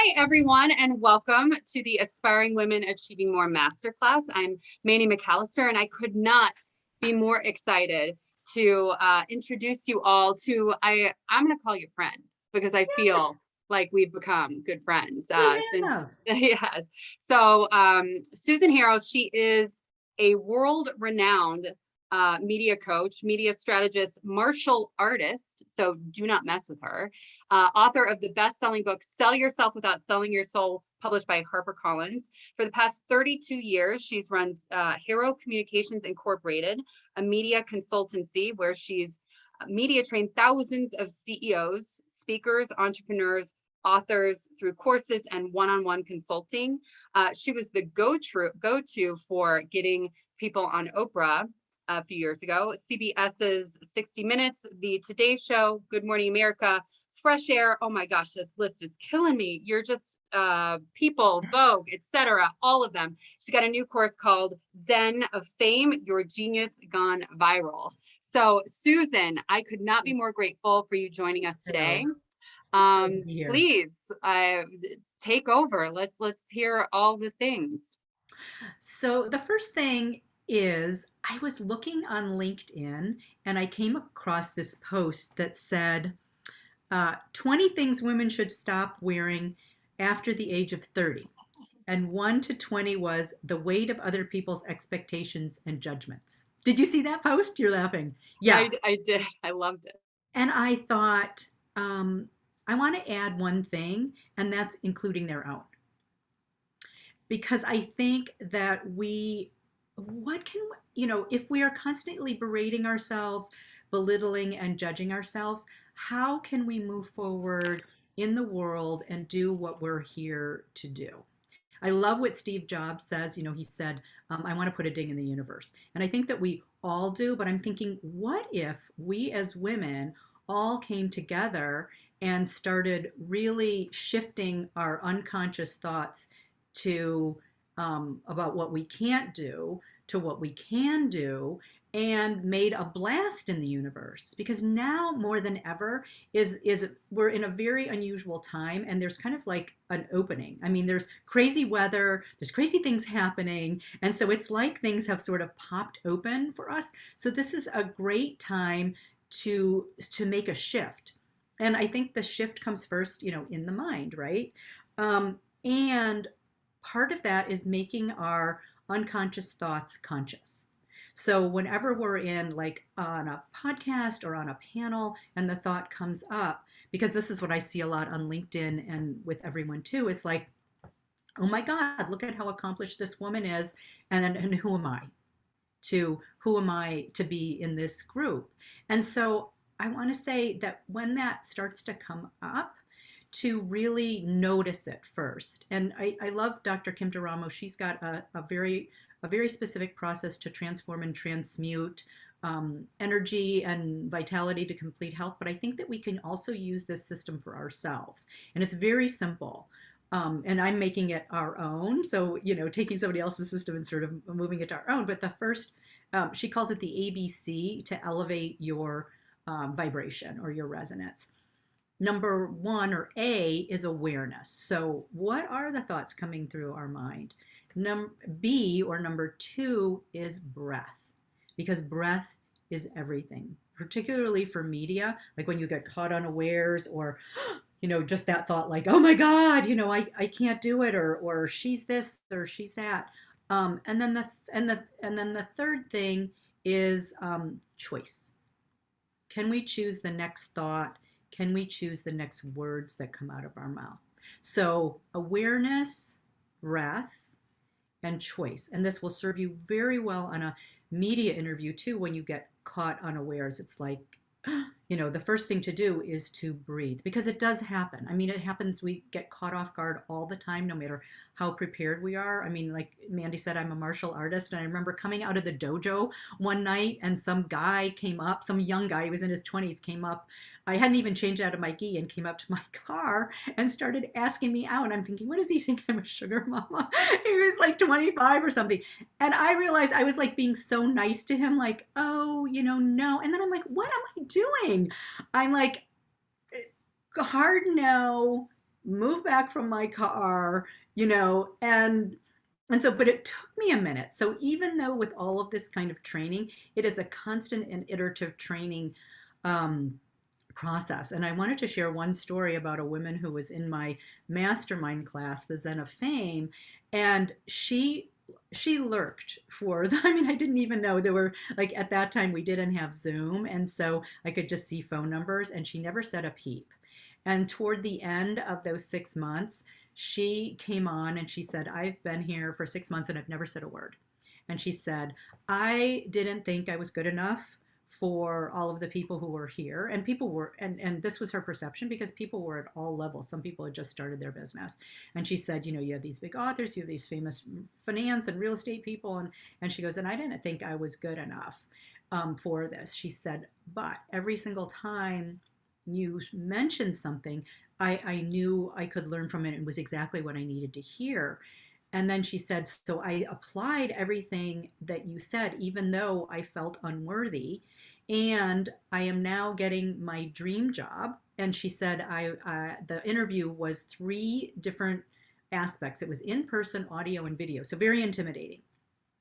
Hi, everyone, and welcome to the Aspiring Women Achieving More Masterclass. I'm Manny McAllister, and I could not be more excited to introduce you all to, I'm going to call you friend because I feel like we've become good friends. Since yes. So Susan Harrow, she is a world-renowned media coach, media strategist, martial artist. So do not mess with her. Author of the best-selling book, Sell Yourself Without Selling Your Soul, published by HarperCollins. For the past 32 years, she's run Harrow Communications Incorporated, a media consultancy where she's media trained thousands of CEOs, speakers, entrepreneurs, authors through courses and one-on-one consulting. She was the go-to for getting people on Oprah a few years ago, CBS's 60 Minutes, The Today Show, Good Morning America, Fresh Air. Oh my gosh, this list is killing me. You're just People, Vogue, etc. All of them. She's got a new course called Zen of Fame, Your Genius Gone Viral. So Susan, I could not be more grateful for you joining us today. Please take over. Let's hear all the things. So the first thing is I was looking on LinkedIn and I came across this post that said 20 things women should stop wearing after the age of 30. And 1 to 20 was the weight of other people's expectations and judgments. Did you see that post? You're laughing. Yeah. I did. I loved it. And I thought, I want to add one thing, and that's including their own. Because I think that if we are constantly berating ourselves, belittling and judging ourselves, how can we move forward in the world and do what we're here to do? I love what Steve Jobs says. He said, I want to put a ding in the universe. And I think that we all do, but I'm thinking, what if we as women all came together and started really shifting our unconscious thoughts to about what we can't do to what we can do, and made a blast in the universe? Because now more than ever is we're in a very unusual time, and there's kind of like an opening. I mean, there's crazy weather, there's crazy things happening, and so it's like things have sort of popped open for us. So this is a great time to make a shift. And I think the shift comes first, in the mind, right? And part of that is making our unconscious thoughts conscious. So whenever we're in, like, on a podcast or on a panel and the thought comes up, because this is what I see a lot on LinkedIn and with everyone too, is like, oh my God, look at how accomplished this woman is. And who am I to be in this group? And so I want to say that when that starts to come up, to really notice it first. And I love Dr. Kim Duramo. She's got a very specific process to transform and transmute energy and vitality to complete health. But I think that we can also use this system for ourselves. And it's very simple. And I'm making it our own. So, taking somebody else's system and sort of moving it to our own. But the first, she calls it the ABC to elevate your vibration or your resonance. Number 1, or A, is awareness. So what are the thoughts coming through our mind? B, or number 2, is breath, because breath is everything, particularly for media. Like when you get caught unawares, or just that thought, like, oh my God, I can't do it, or she's this or she's that. And then the third thing is choice. Can we choose the next thought? Can we choose the next words that come out of our mouth? So awareness, breath, and choice. And this will serve you very well on a media interview too. When you get caught unawares, it's like, the first thing to do is to breathe, because it does happen. I mean, it happens. We get caught off guard all the time, no matter how prepared we are. I mean, like Mandy said, I'm a martial artist, and I remember coming out of the dojo one night, and some guy came up, some young guy, he was in his 20s, came up. I hadn't even changed out of my gi, and came up to my car and started asking me out. And I'm thinking, what does he think? I'm a sugar mama? He was like 25 or something. And I realized I was like being so nice to him, like, oh, no. And then I'm like, what am I doing? I'm like, hard no, move back from my car, you know, and so, but it took me a minute. So even though with all of this kind of training, it is a constant and iterative training um, process. And I wanted to share one story about a woman who was in my mastermind class, the Zen of Fame, and she lurked for the, I mean, I didn't even know there were, like, at that time we didn't have Zoom, and so I could just see phone numbers, and she never said a peep. And toward the end of those 6 months, she came on and she said, I've been here for 6 months and I've never said a word. And she said, I didn't think I was good enough for all of the people who were here. And people were, and this was her perception because people were at all levels. Some people had just started their business. And she said, you know, you have these big authors, you have these famous finance and real estate people. And she goes, and I didn't think I was good enough for this. She said, but every single time you mentioned something, I knew I could learn from it. It was exactly what I needed to hear. And then she said, so I applied everything that you said, even though I felt unworthy. And I am now getting my dream job. And she said, the interview was 3 different aspects. It was in person, audio, and video. So very intimidating.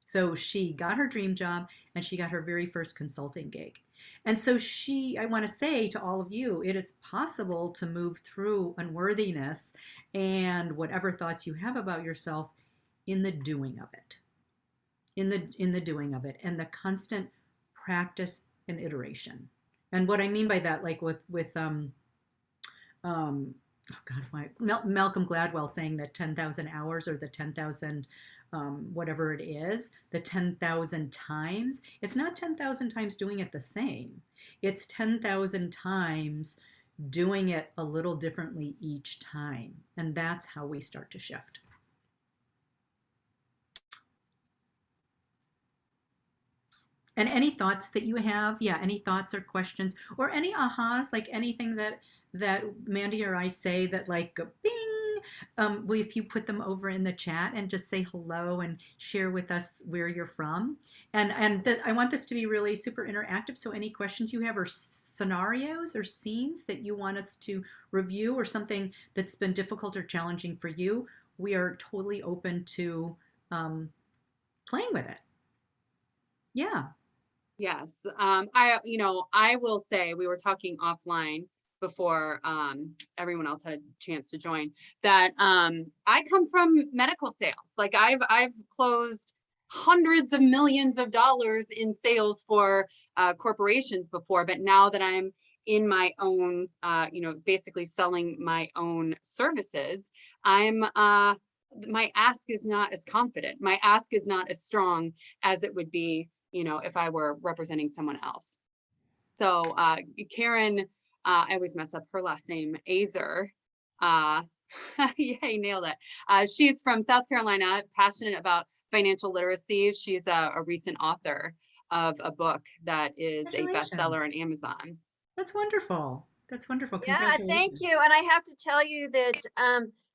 So she got her dream job and she got her very first consulting gig. And so I want to say to all of you, it is possible to move through unworthiness and whatever thoughts you have about yourself in the doing of it, in the doing of it, and the constant practice and iteration. And what I mean by that, like with oh God, why Malcolm Gladwell saying that 10,000 hours or the 10,000 whatever it is, the 10,000 times. It's not 10,000 times doing it the same. It's 10,000 times doing it a little differently each time. And that's how we start to shift. And any thoughts that you have? Yeah, any thoughts or questions or any ahas, like anything that Mandy or I say that like bing, if you put them over in the chat and just say hello and share with us where you're from. And I want this to be really super interactive. So any questions you have or scenarios or scenes that you want us to review or something that's been difficult or challenging for you, we are totally open to playing with it. Yeah. Yes. I will say, we were talking offline before everyone else had a chance to join, that I come from medical sales. Like I've closed hundreds of millions of dollars in sales for corporations before, but now that I'm in my own, basically selling my own services, my ask is not as confident. My ask is not as strong as it would be, if I were representing someone else. So Karen, I always mess up her last name, Azer. Yeah, you nailed it. She's from South Carolina, passionate about financial literacy. She's a recent author of a book that is a bestseller on Amazon. That's wonderful. That's wonderful. Yeah, Congratulations. thank you. And I have to tell you that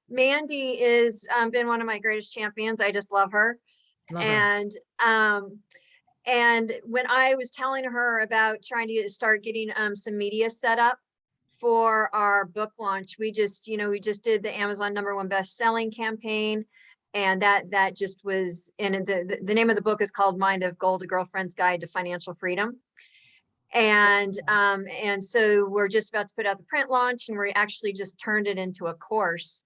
Mandy is been one of my greatest champions. I just love her. Love her. And when I was telling her about trying to start getting some media set up for our book launch, we just did the Amazon #1 best-selling campaign, and that just was, and the name of the book is called Mind of Gold: A Girlfriend's Guide to Financial Freedom. And so we're just about to put out the print launch, and we actually just turned it into a course.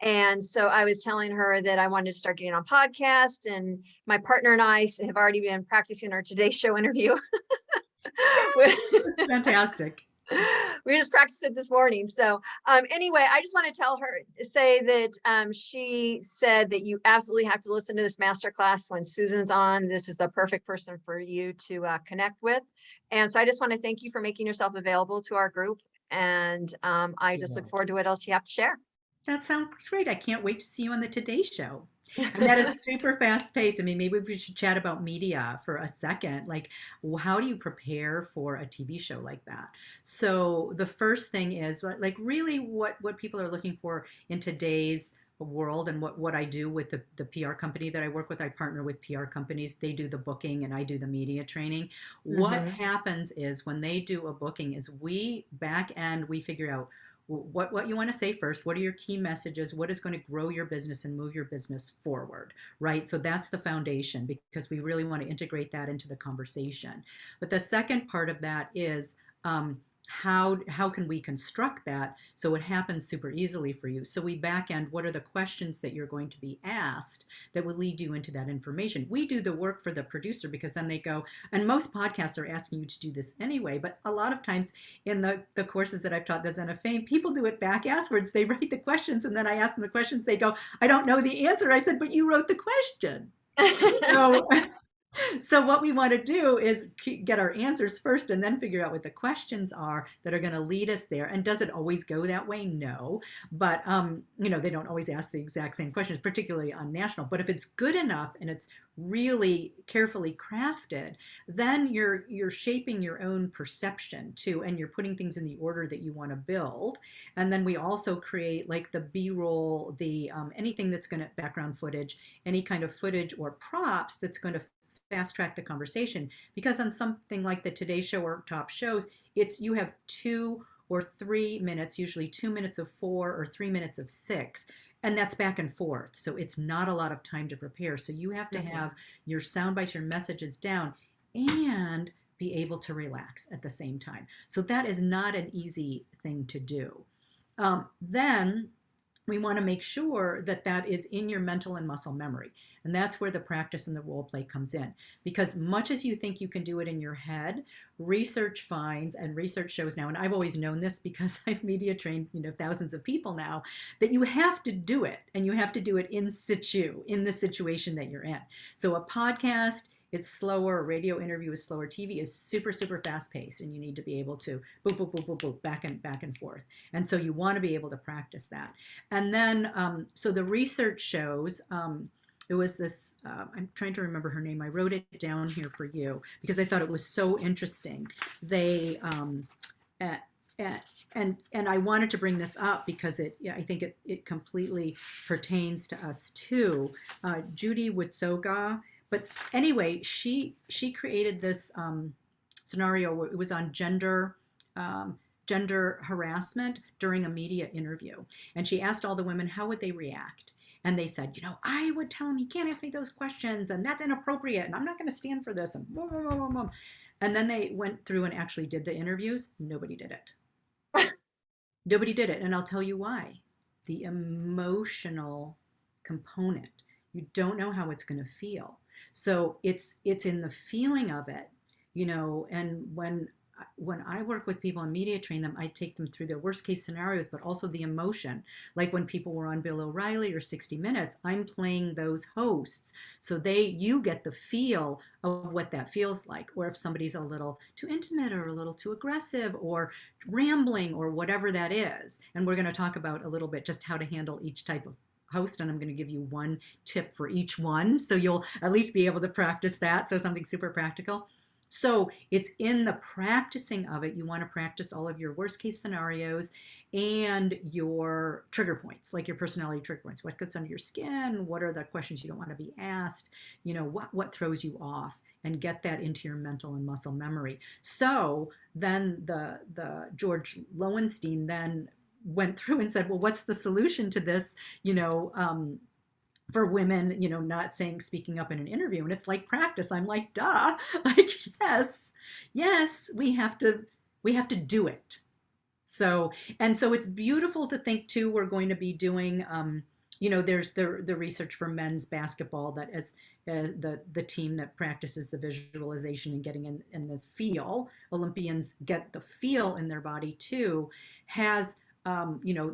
And so I was telling her that I wanted to start getting on podcast, and my partner and I have already been practicing our Today Show interview. Fantastic. We just practiced it this morning. So anyway, I just want to say that she said that you absolutely have to listen to this masterclass when Susan's on. This is the perfect person for you to connect with. And so I just want to thank you for making yourself available to our group. And I just look forward to what else you have to share. That sounds great. I can't wait to see you on the Today Show. And that is super fast paced. I mean, maybe we should chat about media for a second. Like, how do you prepare for a TV show like that? So the first thing is like really what people are looking for in today's world, and what I do with the PR company that I work with. I partner with PR companies. They do the booking and I do the media training. What happens is when they do a booking is we figure out what you want to say first. What are your key messages? What is going to grow your business and move your business forward, right? So that's the foundation, because we really want to integrate that into the conversation. But the second part of that is, how can we construct that so it happens super easily for you? So we back end, what are the questions that you're going to be asked that will lead you into that information? We do the work for the producer, because then they go, and most podcasts are asking you to do this anyway, but a lot of times in the courses that I've taught, the Zen of Fame, people do it back asswards. They write the questions, and then I ask them the questions. They go, I don't know the answer. I said, but you wrote the question. So so what we want to do is get our answers first, and then figure out what the questions are that are going to lead us there. And does it always go that way? No, but they don't always ask the exact same questions, particularly on national. But if it's good enough and it's really carefully crafted, then you're shaping your own perception too, and you're putting things in the order that you want to build. And then we also create like the B-roll, the anything that's going to background footage, any kind of footage or props that's going to fast track the conversation. Because on something like the Today Show or top shows, it's you have 2 or 3 minutes, usually 2 minutes of 4 or 3 minutes of 6, and that's back and forth. So it's not a lot of time to prepare. So you have to have your sound bites, your messages down, and be able to relax at the same time. So that is not an easy thing to do. Then we want to make sure that that is in your mental and muscle memory. And that's where the practice and the role play comes in. Because much as you think you can do it in your head, research finds, and research shows now, and I've always known this because I've media trained, thousands of people now, that you have to do it, and you have to do it in situ, in the situation that you're in. So a podcast is slower, a radio interview is slower, TV is super, super fast paced, and you need to be able to boop, boop, boop, boop, boop, back and forth. And so you want to be able to practice that. And then, so the research shows, it was this, I'm trying to remember her name. I wrote it down here for you because I thought it was so interesting. They, and I wanted to bring this up because I think it completely pertains to us too. Judy Witzoga. But anyway, she created this scenario where it was on gender harassment during a media interview. And she asked all the women, how would they react? And they said, I would tell him, he can't ask me those questions, and that's inappropriate, and I'm not going to stand for this, and blah, blah, blah, blah, blah. And then they went through and actually did the interviews. Nobody did it. Nobody did it. And I'll tell you why. The emotional component. You don't know how it's going to feel. So it's in the feeling of it, and when I work with people and media train them, I take them through their worst case scenarios, but also the emotion. Like when people were on Bill O'Reilly or 60 Minutes, I'm playing those hosts. So you get the feel of what that feels like. Or if somebody's a little too intimate or a little too aggressive or rambling or whatever that is. And we're going to talk about a little bit just how to handle each type of host, and I'm going to give you one tip for each one, so you'll at least be able to practice that. So something super practical. So it's in the practicing of it. You want to practice all of your worst case scenarios and your trigger points, like your personality trigger points. What gets under your skin? What are the questions you don't want to be asked? What throws you off, and get that into your mental and muscle memory. So then the George Lowenstein then went through and said, well, what's the solution to this, for women, not speaking up in an interview? And it's like practice. I'm like, duh, like, yes, we have to do it. So it's beautiful to think too, we're going to be doing, there's the research for men's basketball that as the team that practices the visualization and getting in the feel, Olympians get the feel in their body too, has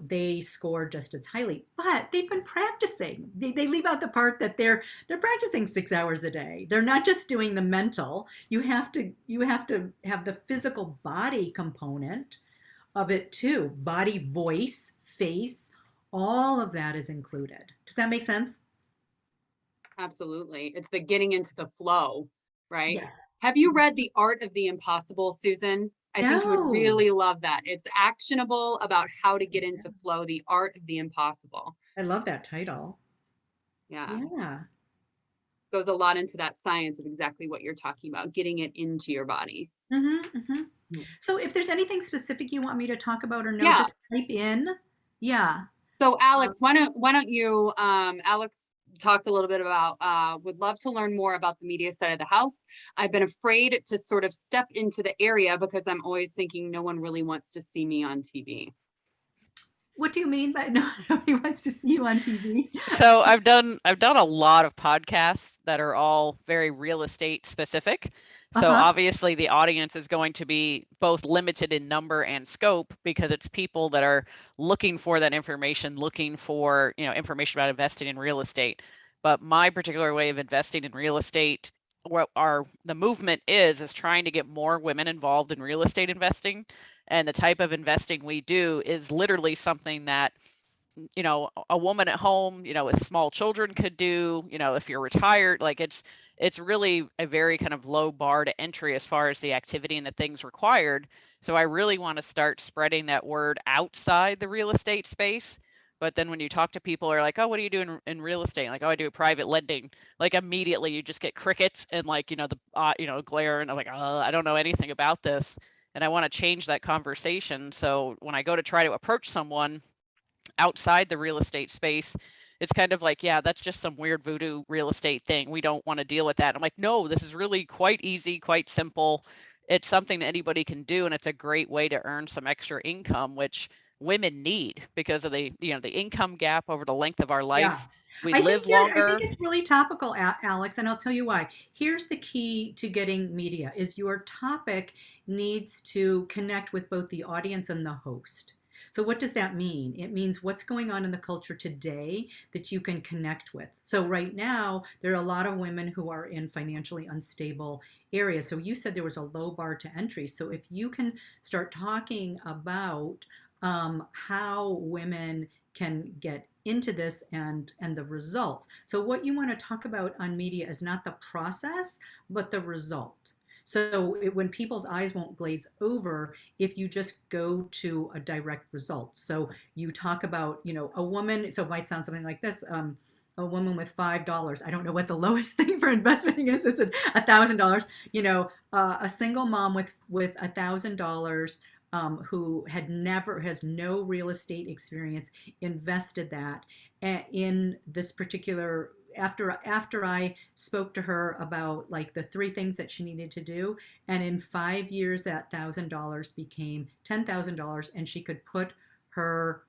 they score just as highly, but they've been practicing. They leave out the part that they're practicing 6 hours a day. They're not just doing the mental. You have to have the physical body component of it too. Body, voice, face, all of that is included. Does that make sense? Absolutely. It's the getting into the flow, right? Yes. Have you read The Art of the Impossible, Susan? I think you would really love that. It's actionable about how to get into flow, The Art of the Impossible. I love that title. Yeah. Yeah. Goes a lot into that science of exactly what you're talking about, getting it into your body. Mm-hmm, mm-hmm. So if there's anything specific you want me to talk about or no, Yeah. just type in. Yeah. So Alex, why don't you, Alex talked a little bit about, would love to learn more about the media side of the house. I've been afraid to sort of step into the area because I'm always thinking no one really wants to see me on TV. What do you mean by nobody wants to see you on TV? So I've done a lot of podcasts that are all very real estate specific. So Uh-huh. obviously the audience is going to be both limited in number and scope because it's people that are looking for that information, looking for, information about investing in real estate. But my particular way of investing in real estate, what the movement is trying to get more women involved in real estate investing. And the type of investing we do is literally something that a woman at home, with small children could do, if you're retired, like it's really a very kind of low bar to entry as far as the activity and the things required. So I really want to start spreading that word outside the real estate space. But then when you talk to people are like, oh, what do you do in real estate? Like, oh, I do private lending. Like immediately you just get crickets and like, the glare, and I'm like, oh, I don't know anything about this. And I want to change that conversation. So when I go to try to approach someone outside the real estate space, it's kind of like, yeah, that's just some weird voodoo real estate thing. We don't want to deal with that. I'm like, no, this is really quite easy, quite simple. It's something that anybody can do, and it's a great way to earn some extra income, which women need because of the income gap over the length of our life. Yeah. We I think live I think longer. it's really topical, Alex, and I'll tell you why. Here's the key to getting media is your topic needs to connect with both the audience and the host. So what does that mean? It means what's going on in the culture today that you can connect with. So right now, there are a lot of women who are in financially unstable areas. So you said there was a low bar to entry. So if you can start talking about how women can get into this and the results. So what you want to talk about on media is not the process, but the result. So when people's eyes won't glaze over if you just go to a direct result. So you talk about, a woman, so it might sound something like this. A woman with $5. I don't know what the lowest thing for investing is. It's $1,000. A single mom with $1,000 who has no real estate experience, invested that in this particular. After I spoke to her about like the three things that she needed to do, and in 5 years that $1,000 became $10,000, and she could put her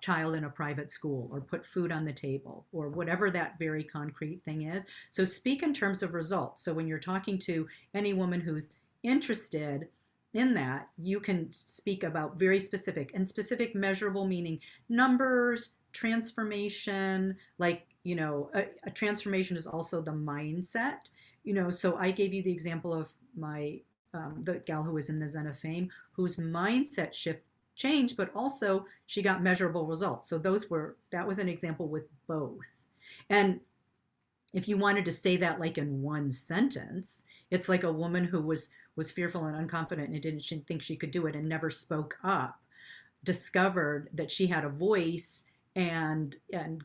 child in a private school or put food on the table or whatever that very concrete thing is. So speak in terms of results. So when you're talking to any woman who's interested in that, you can speak about very specific and specific measurable, meaning numbers, transformation, like, a transformation is also the mindset. So I gave you the example of the gal who was in the Zen of Fame, whose mindset shift changed, but also she got measurable results. So that was an example with both. And if you wanted to say that like in one sentence, it's like a woman who was fearful and unconfident and didn't think she could do it and never spoke up, discovered that she had a voice and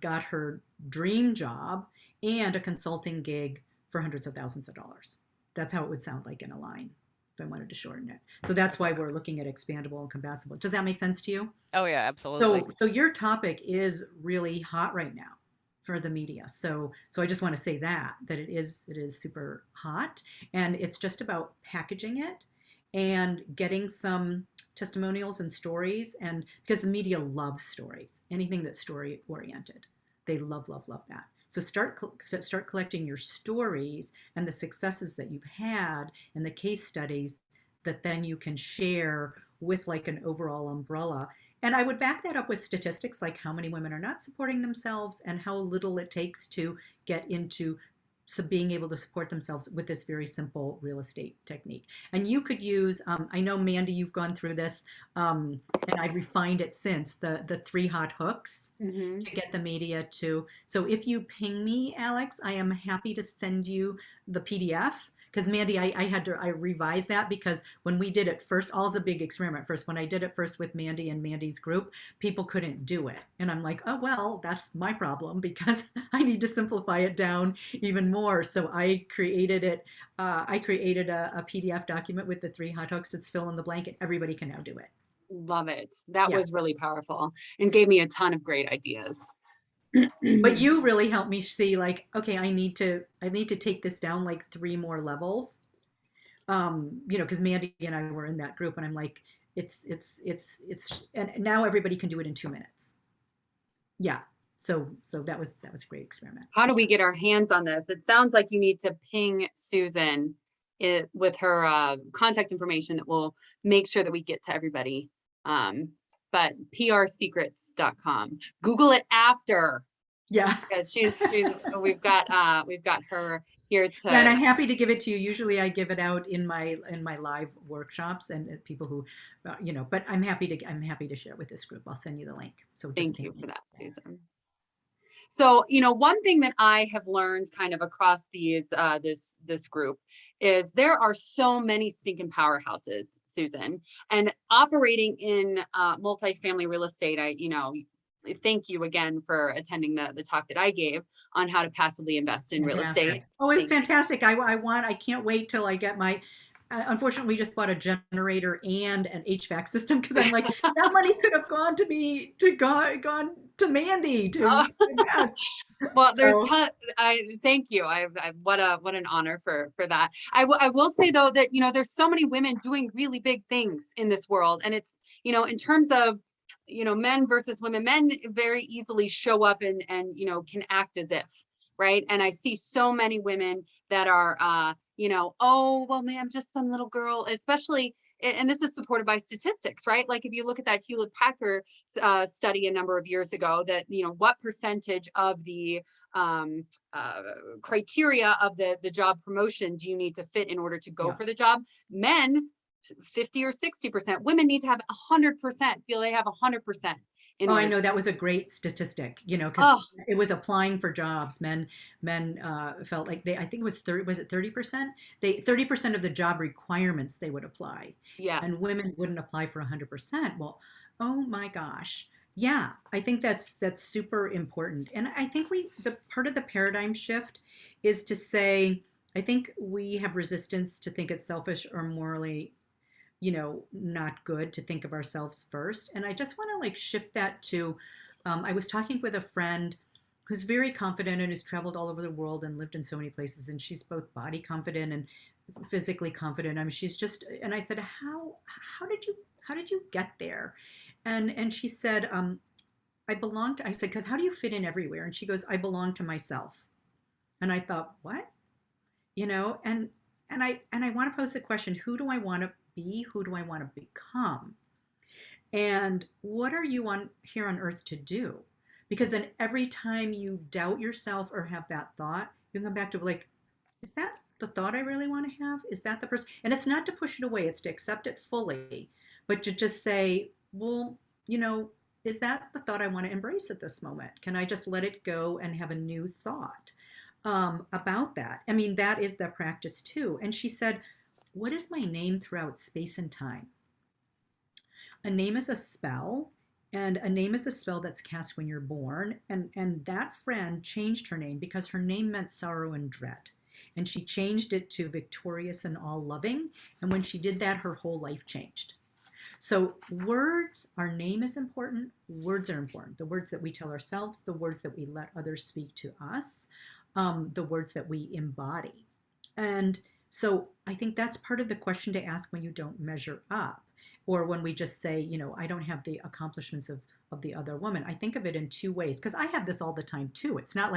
got her dream job and a consulting gig for hundreds of thousands of dollars. That's how it would sound like in a line if I wanted to shorten it. So that's why we're looking at expandable and compassable. Does that make sense to you? Oh yeah, absolutely. So your topic is really hot right now for the media. So I just want to say that it is super hot, and it's just about packaging it and getting some testimonials and stories, and because the media loves stories, anything that's story oriented, they love that. So start collecting your stories and the successes that you've had and the case studies that then you can share with like an overall umbrella. And I would back that up with statistics like how many women are not supporting themselves and how little it takes to get into being able to support themselves with this very simple real estate technique. And you could use, I know Mandy, you've gone through this, and I've refined it since, the 3 hot hooks to get the media to. So if you ping me, Alex, I am happy to send you the PDF, because Mandy, I revised that because when we did it first, all's a big experiment first. When I did it first with Mandy and Mandy's group, people couldn't do it. And I'm like, oh, well, that's my problem because I need to simplify it down even more. So I created it. I created a PDF document with the 3 hot hooks. It's fill in the blank, and everybody can now do it. Love it. That Yeah. was really powerful and gave me a ton of great ideas. But you really helped me see like, okay, I need to take this down like 3 more levels. You know, because Mandy and I were in that group, and I'm like, it's, and now everybody can do it in 2 minutes. Yeah. So that was a great experiment. How do we get our hands on this? It sounds like you need to ping Susan with her contact information that will make sure that we get to everybody. But prsecrets.com. Google it after. Yeah. Because we've got her here to. Yeah, and I'm happy to give it to you. Usually I give it out in my live workshops and people who, you know, but I'm happy to share it with this group. I'll send you the link. So thank you for that, Susan. So, you know, one thing that I have learned kind of across these this group is there are so many stinking powerhouses, Susan, and operating in multifamily real estate. Thank you again for attending the talk that I gave on how to passively invest in real estate. Oh, it was fantastic. I can't wait till I get my, unfortunately, we just bought a generator and an HVAC system because I'm like, that money could have gone to Mandy to invest. Well, there's thank you. What an honor for that. I will say though that, you know, there's so many women doing really big things in this world, and it's, you know, in terms of, you know, men versus women, men very easily show up and you know, can act as if, right? And I see so many women that are you know, oh, well, man, I'm just some little girl, especially, and this is supported by statistics, right? Like if you look at that Hewlett Packard study a number of years ago, that, you know, what percentage of the criteria of the job promotion do you need to fit in order to go for the job? Men, 50 or 60%. Women need to have 100%, feel they have 100%. I know that was a great statistic, you know, because it was applying for jobs. Men felt like I think it was 30%? 30% of the job requirements they would apply. Yes. And women wouldn't apply for 100%. Well, oh my gosh. Yeah, I think that's super important. And I think the part of the paradigm shift is to say, I think we have resistance to think it's selfish or morally, you know, not good to think of ourselves first. And I just want to like shift that to, I was talking with a friend who's very confident and who's traveled all over the world and lived in so many places. And she's both body confident and physically confident. I mean, she's just, and I said, how did you get there? And she said, I said, because how do you fit in everywhere? And she goes, I belong to myself. And I thought, what? You know, and I want to pose the question, who do I want to be? Who do I want to become? And what are you here on earth to do? Because then every time you doubt yourself or have that thought, you come back to like, is that the thought I really want to have? Is that the person? And it's not to push it away, it's to accept it fully, but to just say, well, you know, is that the thought I want to embrace at this moment? Can I just let it go and have a new thought about that? I mean, that is the practice too. And she said, what is my name throughout space and time? A name is a spell, and a name is a spell that's cast when you're born. And that friend changed her name because her name meant sorrow and dread. And she changed it to victorious and all loving. And when she did that, her whole life changed. So words, our name is important. Words are important. The words that we tell ourselves, the words that we let others speak to us, the words that we embody. And so I think that's part of the question to ask when you don't measure up, or when we just say, you know, I don't have the accomplishments of the other woman. I think of it in 2 ways, because I have this all the time too. It's not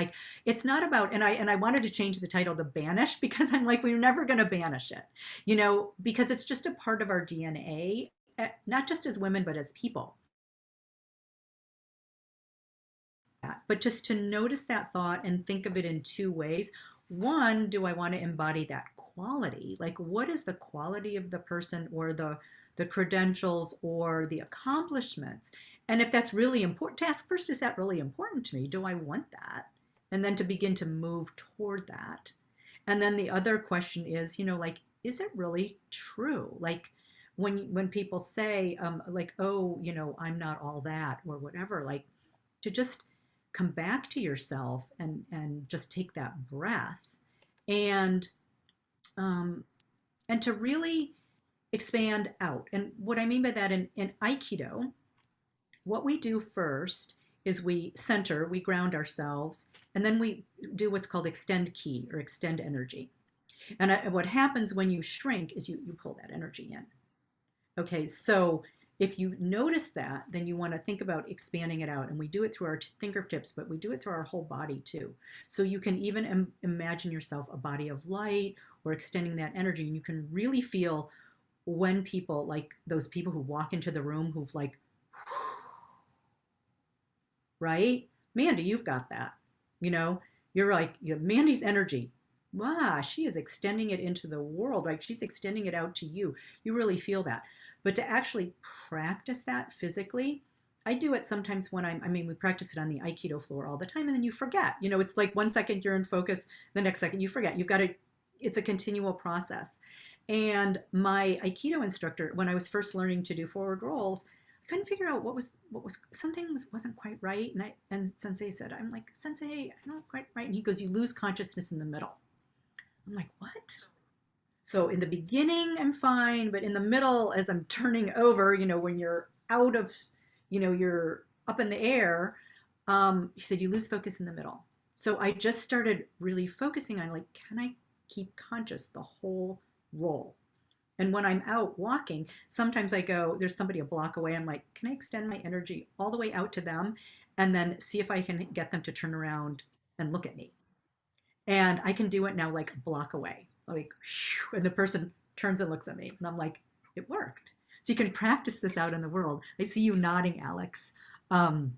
about, and I wanted to change the title to banish, because I'm like, we're never going to banish it, you know, because it's just a part of our DNA, not just as women, but as people. But just to notice that thought and think of it in 2 ways. One, do I want to embody that quality? Like, what is the quality of the person, or the credentials or the accomplishments? And if that's really important, to ask first, is that really important to me? Do I want that? And then to begin to move toward that. And then the other question is, like, is it really true? Like when people say, like, oh, I'm not all that or whatever, like to just come back to yourself and just take that breath and um, and to really expand out. And what I mean by that in Aikido, what we do first is we center, we ground ourselves, and then we do what's called extend ki or extend energy. And what happens when you shrink is you pull that energy in. Okay, so if you notice that, then you want to think about expanding it out. And we do it through our fingertips, but we do it through our whole body too. So you can even imagine yourself a body of light or extending that energy. And you can really feel when people, like those people who walk into the room who've like, right? Mandy, you've got that. You're like, Mandy's energy. Wow, she is extending it into the world, right? She's extending it out to you. You really feel that. But to actually practice that physically, I do it sometimes when we practice it on the Aikido floor all the time, and then you forget. It's like 1 second you're in focus, the next second you forget. It's a continual process. And my Aikido instructor, when I was first learning to do forward rolls, I couldn't figure out what was something wasn't quite right. And Sensei said, I'm like, Sensei, I don't quite right. And he goes, you lose consciousness in the middle. I'm like, what? So in the beginning, I'm fine, but in the middle, as I'm turning over, when you're out of, you're up in the air, he said, you lose focus in the middle. So I just started really focusing on, like, can I keep conscious the whole roll? And when I'm out walking, sometimes I go, there's somebody a block away. I'm like, can I extend my energy all the way out to them and then see if I can get them to turn around and look at me? And I can do it now, like a block away, like, and the person turns and looks at me and I'm like, it worked. So you can practice this out in the world. I see you nodding, Alex. And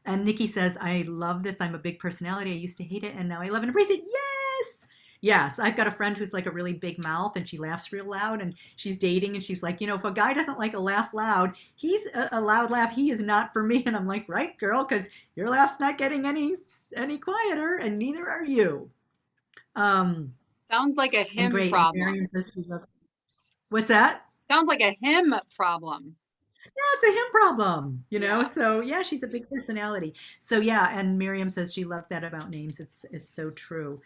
Nikki says, I love this. I'm a big personality. I used to hate it and now I love and embrace it. Yes. Yes. I've got a friend who's like a really big mouth and she laughs real loud and she's dating and she's like, if a guy doesn't like a laugh loud, he's a loud laugh. He is not for me. And I'm like, right, girl, because your laugh's not getting any quieter and neither are you. Sounds like a him great. problem. What's that? Sounds like a him problem. Yeah, it's a him problem, Yeah. So yeah, she's a big personality. So yeah, and Miriam says she loves that about names. It's so true.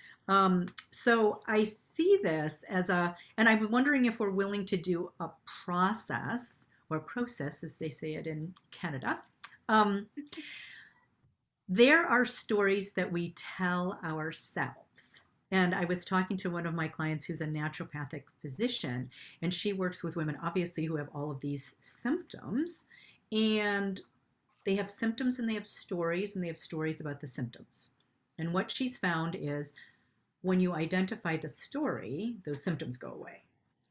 So I see this and I'm wondering if we're willing to do a process or process, as they say it in Canada. There are stories that we tell ourselves. And I was talking to one of my clients who's a naturopathic physician, and she works with women, obviously, who have all of these symptoms. And they have symptoms and they have stories about the symptoms. And what she's found is when you identify the story, those symptoms go away,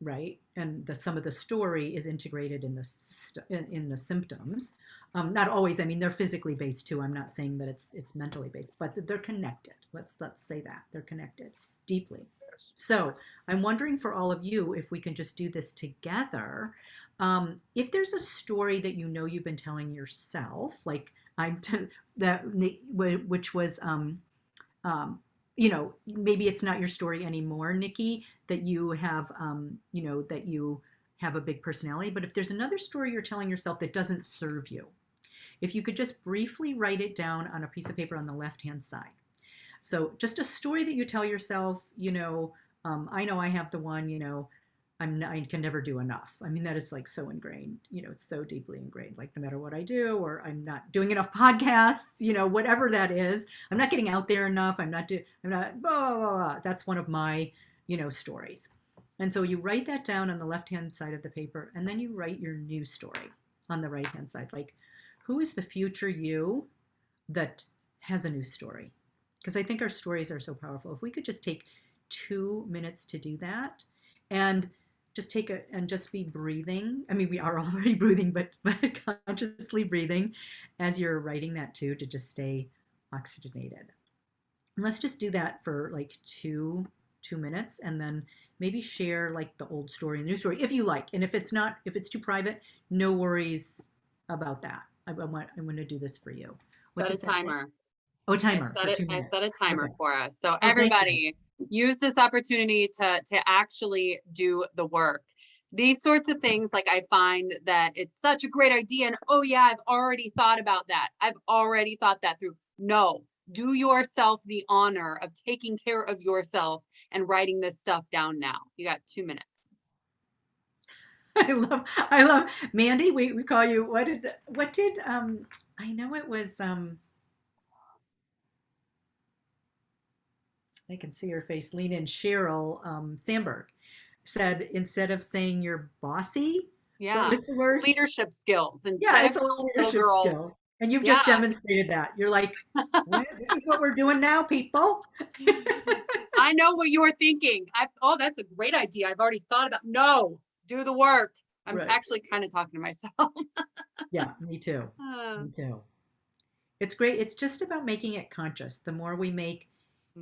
right? And some of the story is integrated in the symptoms. Not always. I mean, they're physically based too. I'm not saying that it's mentally based, but they're connected. Let's say that they're connected deeply. Yes. So I'm wondering for all of you if we can just do this together. If there's a story that you've been telling yourself, like which was maybe it's not your story anymore, Nikki, that you have that you have a big personality. But if there's another story you're telling yourself that doesn't serve you, if you could just briefly write it down on a piece of paper on the left-hand side. So just a story that you tell yourself, I know I have the one, I can never do enough. I mean, that is like so ingrained, it's so deeply ingrained, like no matter what I do, or I'm not doing enough podcasts, whatever that is, I'm not getting out there enough. I'm not, blah, blah, blah. That's one of my, stories. And so you write that down on the left-hand side of the paper, and then you write your new story on the right-hand side. Like, who is the future you that has a new story? Because I think our stories are so powerful. If we could just take 2 minutes to do that and just just be breathing. I mean, we are already breathing, but consciously breathing as you're writing that too, to just stay oxygenated. And let's just do that for like two minutes, and then maybe share like the old story and the new story if you like. And if it's too private, no worries about that. I'm going to do this for you. Set a timer. Oh, timer. I set a timer okay. for us. So everybody, use this opportunity to actually do the work. These sorts of things, like I find that it's such a great idea and oh yeah, I've already thought about that. I've already thought that through. No, do yourself the honor of taking care of yourself and writing this stuff down now. You got 2 minutes. I love Mandy, we call you, what did, I know it was, I can see her face lean in, Cheryl Sandberg said, instead of saying you're bossy, Yeah. what was the word? Leadership skills. Yeah, it's a leadership skill. And you've just demonstrated that. You're like, this is what we're doing now, people. I know what you're thinking. Oh, that's a great idea. I've already thought about. No, do the work. I'm actually kind of talking to myself. Yeah, me too. Me too. It's great. It's just about making it conscious. The more we make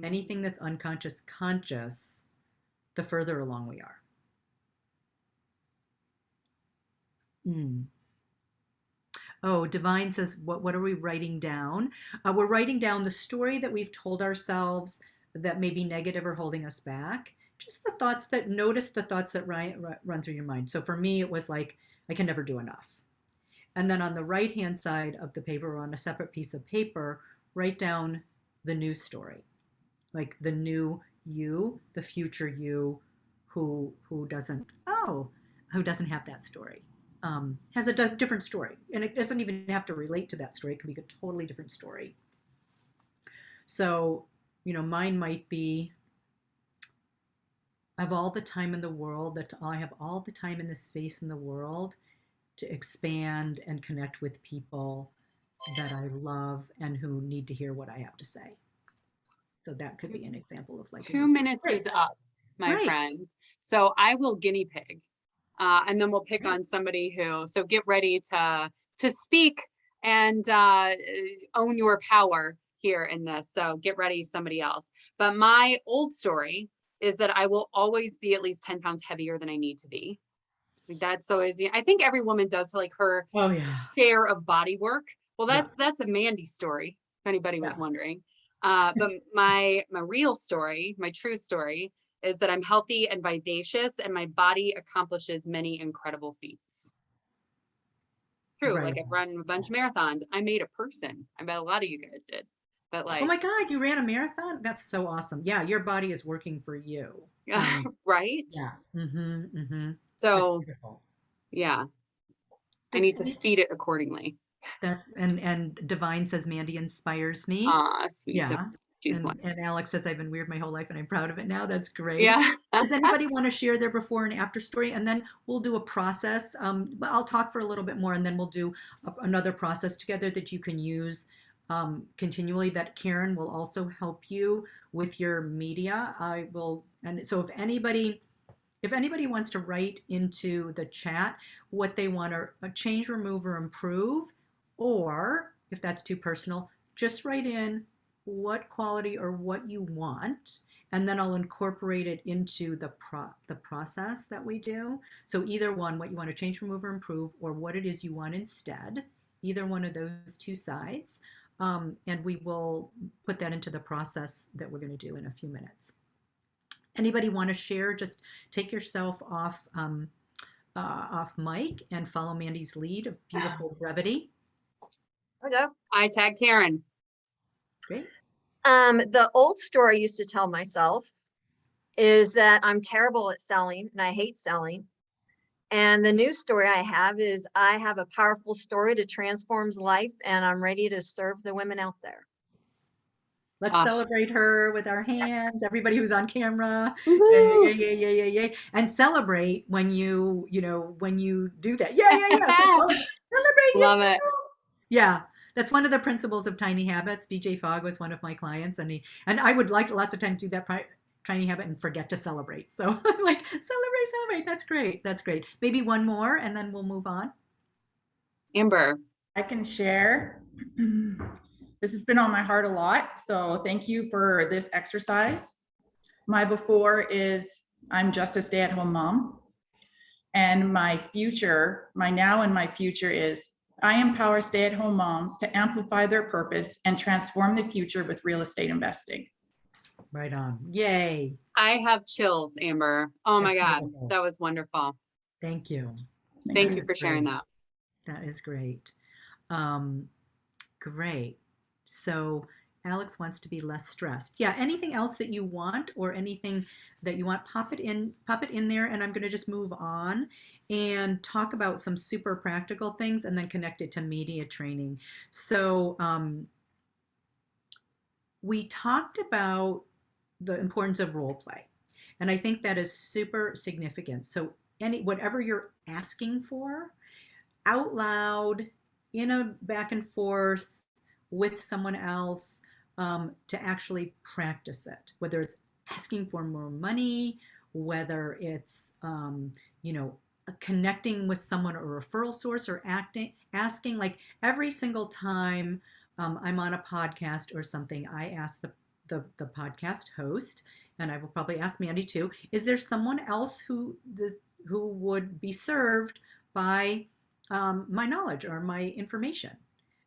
anything that's unconscious conscious, the further along we are. Oh, Divine says, what are we writing down? We're writing down the story that we've told ourselves that may be negative or holding us back. Just the thoughts that, notice the thoughts that run through your mind. So for me, it was like, I can never do enough. And then on the right-hand side of the paper, or on a separate piece of paper, write down the new story. Like the new you, the future you, who doesn't have that story. Has a different story, and it doesn't even have to relate to that story. It can be a totally different story. So, mine might be, I have all the time in the world, that I have all the time in the space in the world to expand and connect with people that I love and who need to hear what I have to say. So that could be an example of like 2 minutes is up, my friends. So I will guinea pig. And then we'll pick on somebody so get ready to speak and own your power here in this. So get ready, somebody else. But my old story is that I will always be at least 10 pounds heavier than I need to be. That's always, I think every woman does like her share of body work. Well, that's a Mandy story, if anybody was wondering. But my real story, my true story, is that I'm healthy and vivacious and my body accomplishes many incredible feats. True, like I've run a bunch of marathons. I made a person. I bet a lot of you guys did. But like, oh my God, you ran a marathon? That's so awesome. Yeah, your body is working for you. Right? Yeah. So yeah, I need to feed it accordingly. That's and Divine says Mandy inspires me. Ah, sweet. Yeah. And Alex says I've been weird my whole life and I'm proud of it now. That's great. Yeah. Does anybody want to share their before and after story? And then we'll do a process. I'll talk for a little bit more and then we'll do another process together that you can use continually, that Karen will also help you with your media. And so if anybody wants to write into the chat what they want to change, remove, or improve, or if that's too personal, just write in what quality or what you want, and then I'll incorporate it into the process that we do. So either one, what you want to change, remove, or improve, or what it is you want instead, either one of those two sides, and we will put that into the process that we're going to do in a few minutes. Anybody want to share? Just take yourself off mic and follow Mandy's lead of beautiful brevity. Okay. I tag Karen. Great. The old story I used to tell myself is that I'm terrible at selling and I hate selling. And the new story I have is I have a powerful story to transform life and I'm ready to serve the women out there. Let's celebrate her with our hands. Everybody who's on camera, yay! And celebrate when you do that. Yeah. So celebrate. Love it. Yeah, that's one of the principles of Tiny Habits. BJ Fogg was one of my clients, and I would like lots of times do that Tiny Habit and forget to celebrate. So I'm like, celebrate. That's great. Maybe one more, and then we'll move on. Amber, I can share. This has been on my heart a lot, so thank you for this exercise. My before is I'm just a stay-at-home mom, and my future, my now and my future is I empower stay-at-home moms to amplify their purpose and transform the future with real estate investing. Right on. Yay. I have chills, Amber. Oh my That's God, beautiful. that was wonderful. Thank you. Thank That you is for sharing great. that. That is great. Um, Great. So Alex wants to be less stressed. Yeah, anything else that you want or anything that you want, pop it in there, and I'm going to just move on and talk about some super practical things and then connect it to media training. So we talked about the importance of role play, and I think that is super significant. So whatever you're asking for out loud in a back and forth with someone else, to actually practice it, whether it's asking for more money, whether it's, connecting with someone or a referral source, or asking, like every single time I'm on a podcast or something, I ask the podcast host, and I will probably ask Mandy too, is there someone else who would be served by my knowledge or my information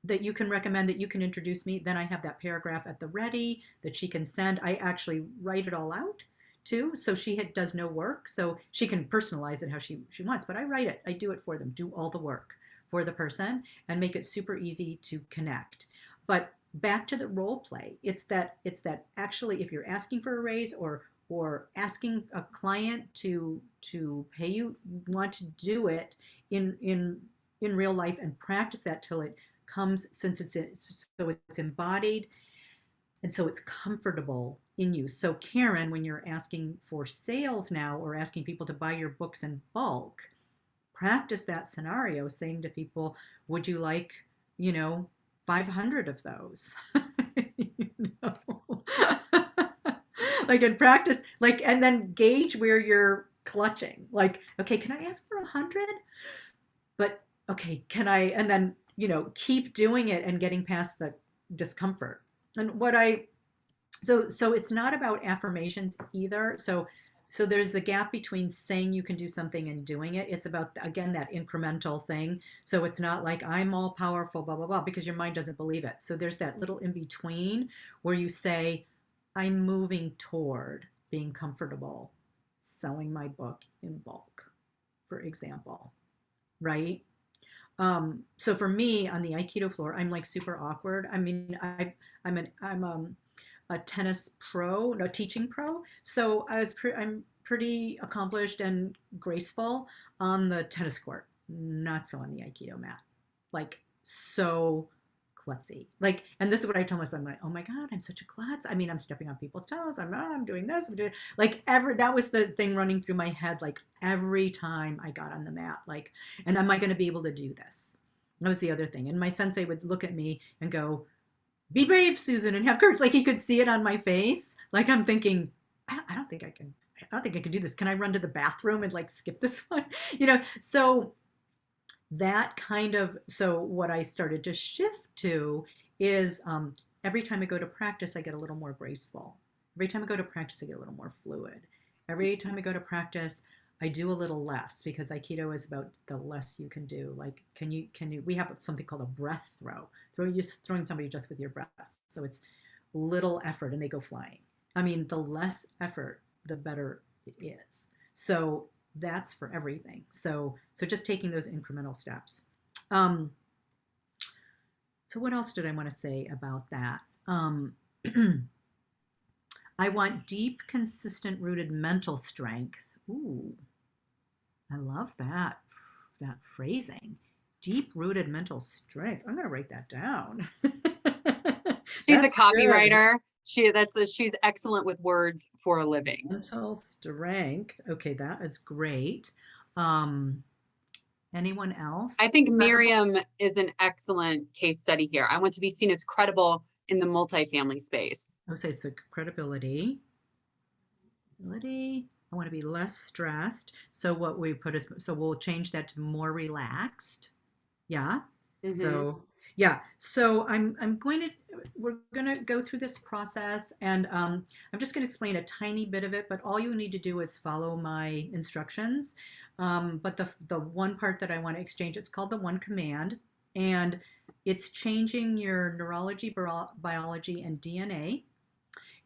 that you can recommend, that you can introduce me? Then I have that paragraph at the ready that she can send. I actually write it all out too, so she does no work, so she can personalize it how she wants, but I write it, I do it for them, do all the work for the person, and make it super easy to connect. But back to the role play, it's that actually, if you're asking for a raise or asking a client to pay you, want to do it in real life and practice that till it comes, since it's embodied and so it's comfortable in you. So Karen, when you're asking for sales now or asking people to buy your books in bulk, practice that scenario, saying to people, would you like, 500 of those? you know? Like, in practice, like, and then gauge where you're clutching. Like, okay, can I ask for 100? But okay, can I, and then, keep doing it and getting past the discomfort. And so it's not about affirmations either. So there's a gap between saying you can do something and doing it. It's about, again, that incremental thing. So it's not like I'm all powerful, blah, blah, blah, because your mind doesn't believe it. So there's that little in between where you say, I'm moving toward being comfortable selling my book in bulk, for example, right? So for me on the Aikido floor, I'm like super awkward. I mean, I'm a tennis pro, no, teaching pro. So I'm pretty accomplished and graceful on the tennis court, not so on the Aikido mat. Like, so klutzy. Like, and this is what I tell myself. I'm like, oh my God, I'm such a klutz. I mean, I'm stepping on people's toes. I'm doing this. I'm doing, like, that was the thing running through my head. Like, every time I got on the mat, like, and am I going to be able to do this? That was the other thing. And my sensei would look at me and go, be brave, Susan, and have courage. Like, he could see it on my face. Like, I'm thinking, I don't think I can do this. Can I run to the bathroom and like skip this one? So that kind of, so what I started to shift to is, every time I go to practice, I get a little more graceful. Every time I go to practice, I get a little more fluid. Every time I go to practice, I do a little less, because Aikido is about the less you can do. Like, we have something called a breath throw. You're throwing somebody just with your breath. So it's little effort and they go flying. I mean, the less effort, the better it is. So that's for everything. So just taking those incremental steps. So what else did I want to say about that? I want deep, consistent, rooted mental strength. Ooh, I love that phrasing. Deep rooted mental strength. I'm going to write that down. She's a copywriter. She's excellent with words for a living. Mental strength. Okay, that is great. Anyone else? I think Miriam is an excellent case study here. I want to be seen as credible in the multifamily space. Okay, so credibility. I want to be less stressed. So what we put is, so we'll change that to more relaxed. Yeah. Mhm. So yeah. So we're going to go through this process, and I'm just going to explain a tiny bit of it, but all you need to do is follow my instructions. But the one part that I want to exchange, it's called the one command, and it's changing your neurology, biology, and DNA.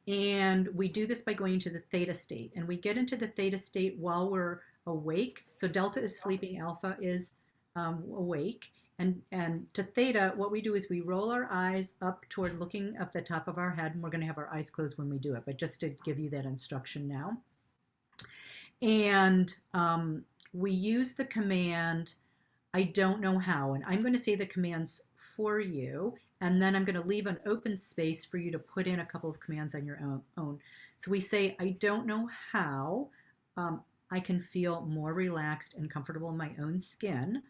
And we do this by going into the theta state. And we get into the theta state while we're awake. So delta is sleeping, alpha is awake. And to theta, what we do is we roll our eyes up toward looking up the top of our head. And we're going to have our eyes closed when we do it, but just to give you that instruction now. And we use the command, I don't know how. And I'm going to say the commands for you. And then I'm going to leave an open space for you to put in a couple of commands on your own. So we say, I don't know how I can feel more relaxed and comfortable in my own skin.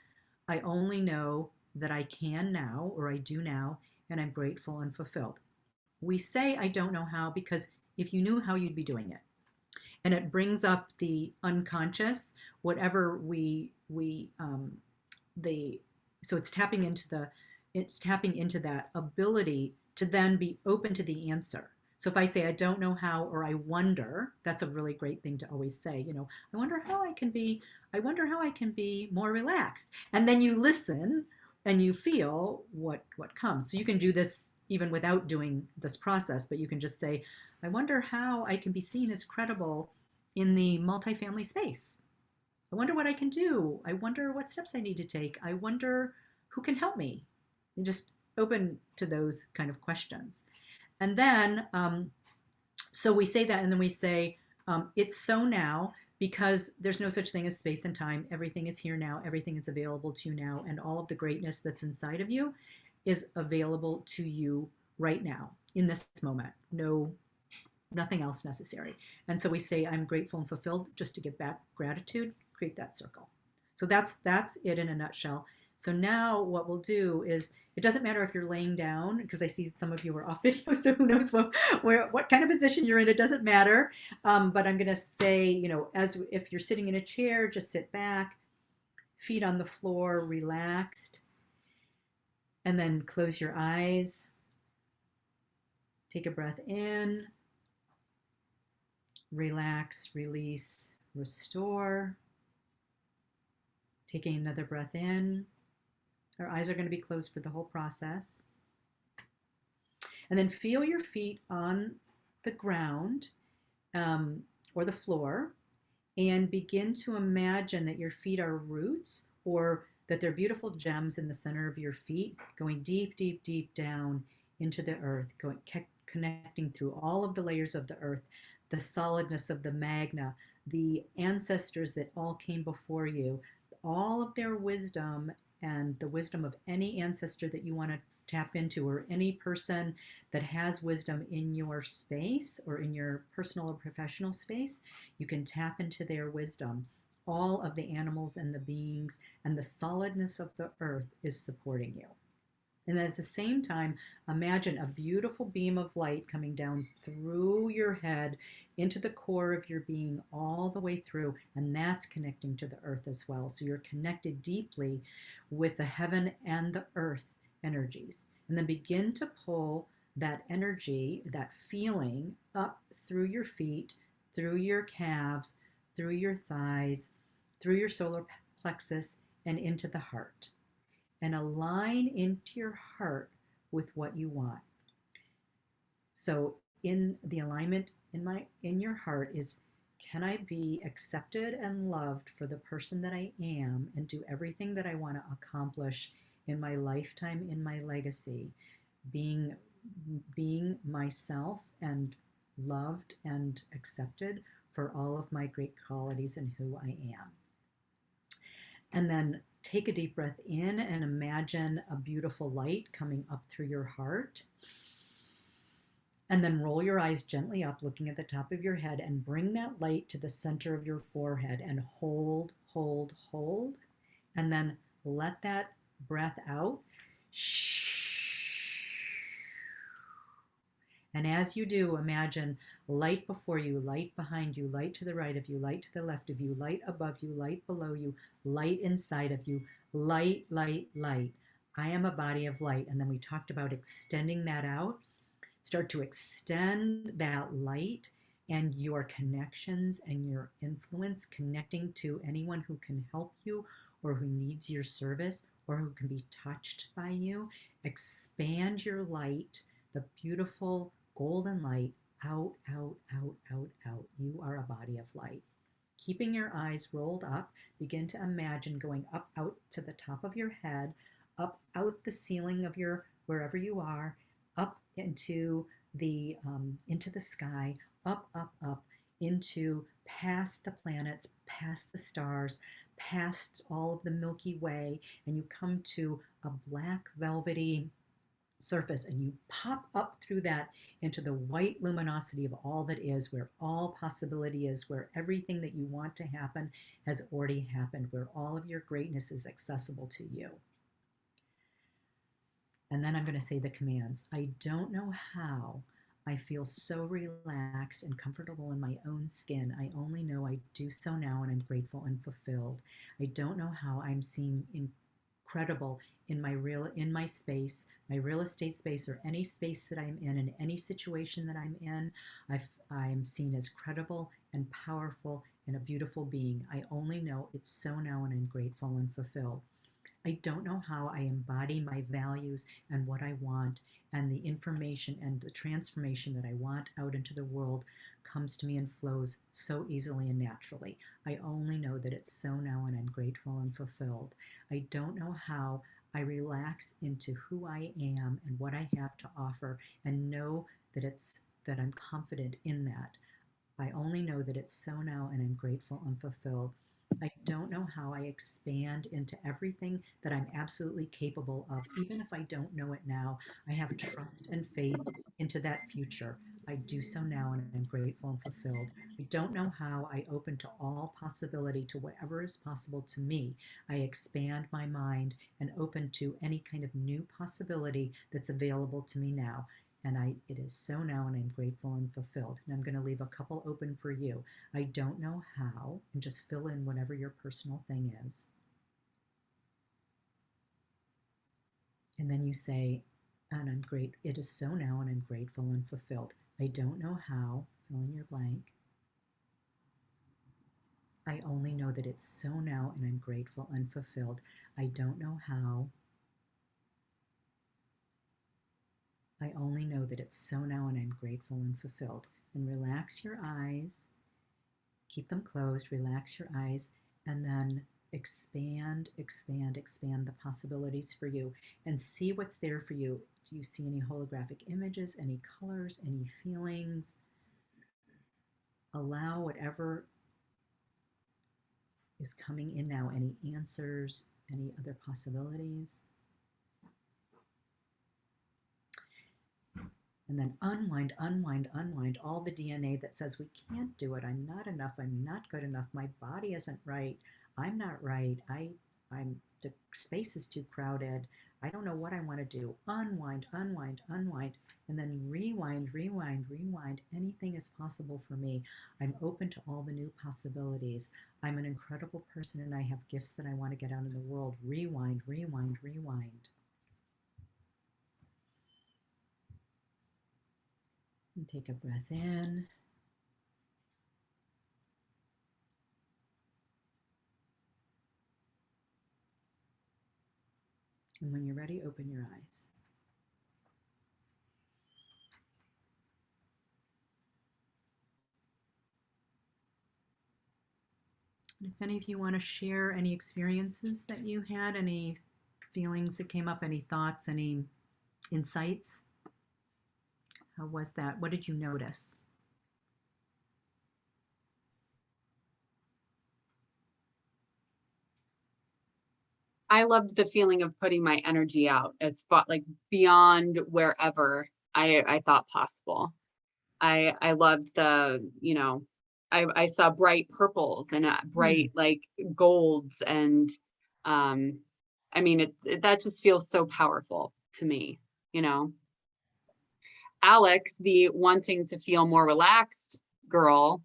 I only know that I can now, or I do now, and I'm grateful and fulfilled. We say, I don't know how, because if you knew how, you'd be doing it. And it brings up the unconscious, whatever so it's tapping into that ability to then be open to the answer. So if I say, I don't know how, or I wonder, that's a really great thing to always say, I wonder how I can be more relaxed. And then you listen and you feel what comes. So you can do this even without doing this process, but you can just say, I wonder how I can be seen as credible in the multifamily space. I wonder what I can do. I wonder what steps I need to take. I wonder who can help me. And just open to those kind of questions. And then, so we say that, and then we say, it's so now, because there's no such thing as space and time. Everything is here now. Everything is available to you now. And all of the greatness that's inside of you is available to you right now in this moment. Nothing else necessary. And so we say, I'm grateful and fulfilled, just to give back gratitude, create that circle. So that's it in a nutshell. So now what we'll do is, it doesn't matter if you're laying down, because I see some of you are off video, so who knows what kind of position you're in, it doesn't matter. But I'm going to say, as if you're sitting in a chair, just sit back, feet on the floor, relaxed, and then close your eyes. Take a breath in, relax, release, restore. Taking another breath in. Our eyes are going to be closed for the whole process. And then feel your feet on the ground or the floor, and begin to imagine that your feet are roots, or that they're beautiful gems in the center of your feet, going deep, deep, deep down into the earth, connecting through all of the layers of the earth, the solidness of the magna, the ancestors that all came before you, all of their wisdom, and the wisdom of any ancestor that you want to tap into, or any person that has wisdom in your space or in your personal or professional space. You can tap into their wisdom. All of the animals and the beings and the solidness of the earth is supporting you. And at the same time, imagine a beautiful beam of light coming down through your head into the core of your being, all the way through, and that's connecting to the earth as well. So you're connected deeply with the heaven and the earth energies. And then begin to pull that energy, that feeling, up through your feet, through your calves, through your thighs, through your solar plexus, and into the heart. And align into your heart with what you want. So in the alignment in your heart is, can I be accepted and loved for the person that I am, and do everything that I want to accomplish in my lifetime, in my legacy, being myself and loved and accepted for all of my great qualities and who I am. And then take a deep breath in and imagine a beautiful light coming up through your heart. And then roll your eyes gently up, looking at the top of your head, and bring that light to the center of your forehead, and hold, hold, hold. And then let that breath out. And as you do, imagine light before you, light behind you, light to the right of you, light to the left of you, light above you, light below you, light inside of you, light, light, light. I am a body of light. And then we talked about extending that out. Start to extend that light and your connections and your influence, connecting to anyone who can help you, or who needs your service, or who can be touched by you. Expand your light, the beautiful golden light, out, out, out, out, out. You are a body of light. Keeping your eyes rolled up, begin to imagine going up, out to the top of your head, up, out the ceiling of your, wherever you are, up into the sky, up, into past the planets, past the stars, past all of the Milky Way, and you come to a black velvety surface and you pop up through that into the white luminosity of all that is, where all possibility is, where everything that you want to happen has already happened, where all of your greatness is accessible to you. And then I'm going to say the commands. I don't know how I feel so relaxed and comfortable in my own skin. I only know I do so now, and I'm grateful and fulfilled. I don't know how I'm seen incredible in my space, my real estate space, or any space that I'm in any situation that I'm in. I'm seen as credible and powerful and a beautiful being. I only know it's so now, and I'm grateful and fulfilled. I don't know how I embody my values and what I want, and the information and the transformation that I want out into the world comes to me and flows so easily and naturally. I only know that it's so now, and I'm grateful and fulfilled. I don't know how I relax into who I am and what I have to offer, and know that I'm confident in that. I only know that it's so now, and I'm grateful and fulfilled. I don't know how I expand into everything that I'm absolutely capable of. Even if I don't know it now, I have trust and faith into that future. I do so now, and I'm grateful and fulfilled. I don't know how I open to all possibility, to whatever is possible to me. I expand my mind and open to any kind of new possibility that's available to me now. And it is so now, and I'm grateful and fulfilled. And I'm going to leave a couple open for you. I don't know how, and just fill in whatever your personal thing is. And then you say, and I'm great. It is so now, and I'm grateful and fulfilled. I don't know how, fill in your blank. I only know that it's so now, and I'm grateful and fulfilled. I don't know how. I only know that it's so now, and I'm grateful and fulfilled. And relax your eyes, keep them closed, relax your eyes, and then expand, expand, expand the possibilities for you, and see what's there for you. Do you see any holographic images, any colors, any feelings? Allow whatever is coming in now, any answers, any other possibilities. And then unwind, unwind, unwind all the DNA that says we can't do it. I'm not enough. I'm not good enough. My body isn't right. I'm not right. The space is too crowded. I don't know what I want to do. Unwind, unwind, unwind, and then rewind, rewind, rewind. Anything is possible for me. I'm open to all the new possibilities. I'm an incredible person, and I have gifts that I want to get out in the world. Rewind, rewind, rewind. And take a breath in. And when you're ready, open your eyes. And if any of you want to share any experiences that you had, any feelings that came up, any thoughts, any insights, how was that? What did you notice? I loved the feeling of putting my energy out as far, like beyond wherever I thought possible. I loved I saw bright purples and bright like golds, and I mean that just feels so powerful to me, you know. Alex, the wanting to feel more relaxed girl,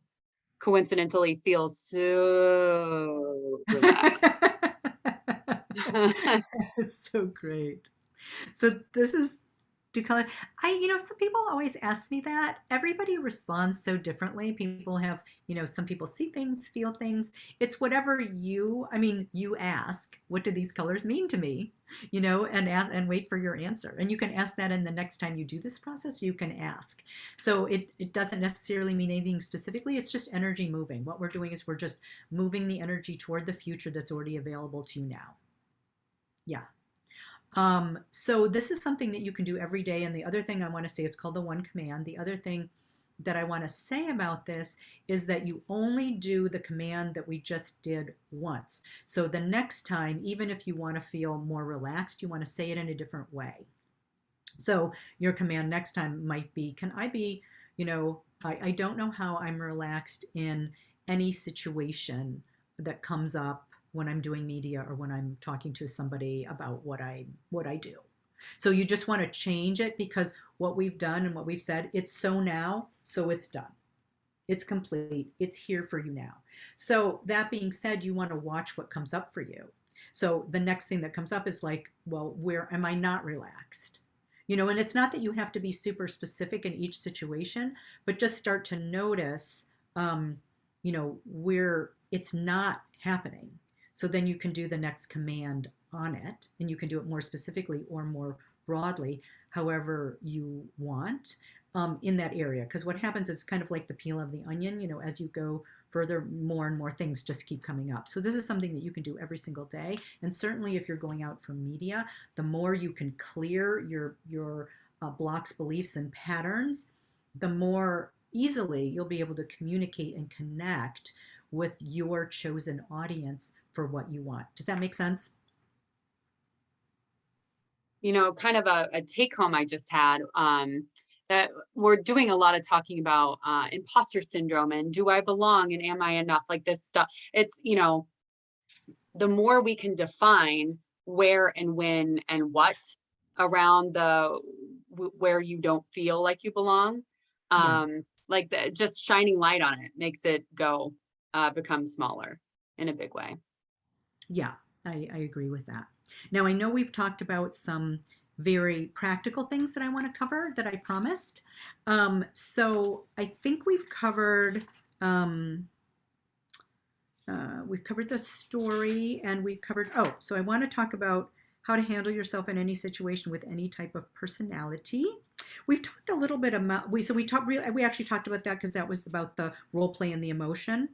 coincidentally feels so relaxed. It's so great. So this is Do color? Some people always ask me that. Everybody responds so differently. People have, some people see things, feel things. It's whatever you ask, what do these colors mean to me? And ask and wait for your answer. And you can ask that in the next time you do this process, you can ask. So it doesn't necessarily mean anything specifically. It's just energy moving. What we're doing is we're just moving the energy toward the future that's already available to you now. Yeah. So this is something that you can do every day. And the other thing I want to say, it's called the one command. The other thing that I want to say about this is that you only do the command that we just did once. So the next time, even if you want to feel more relaxed, you want to say it in a different way. So your command next time might be, can I be, I don't know how I'm relaxed in any situation that comes up when I'm doing media or when I'm talking to somebody about what I do. So you just want to change it because what we've done and what we've said, it's so now, so it's done. It's complete. It's here for you now. So that being said, you want to watch what comes up for you. So the next thing that comes up is like, well, where am I not relaxed? And it's not that you have to be super specific in each situation, but just start to notice, where it's not happening. So then you can do the next command on it, and you can do it more specifically or more broadly, however you want in that area. Because what happens is kind of like the peel of the onion, as you go further, more and more things just keep coming up. So this is something that you can do every single day. And certainly if you're going out for media, the more you can clear your blocks, beliefs, and patterns, the more easily you'll be able to communicate and connect with your chosen audience for what you want. Does that make sense? Kind of a take home I just had, that we're doing a lot of talking about imposter syndrome and do I belong and am I enough, like this stuff. It's, the more we can define where and when and what around where you don't feel like you belong, like just shining light on it makes it become smaller in a big way. Yeah, I agree with that. Now, I know we've talked about some very practical things that I want to cover that I promised. So I think we've covered the story, and we've covered, so I want to talk about how to handle yourself in any situation with any type of personality. We've talked a little bit about, we actually talked about that because that was about the role play and the emotion.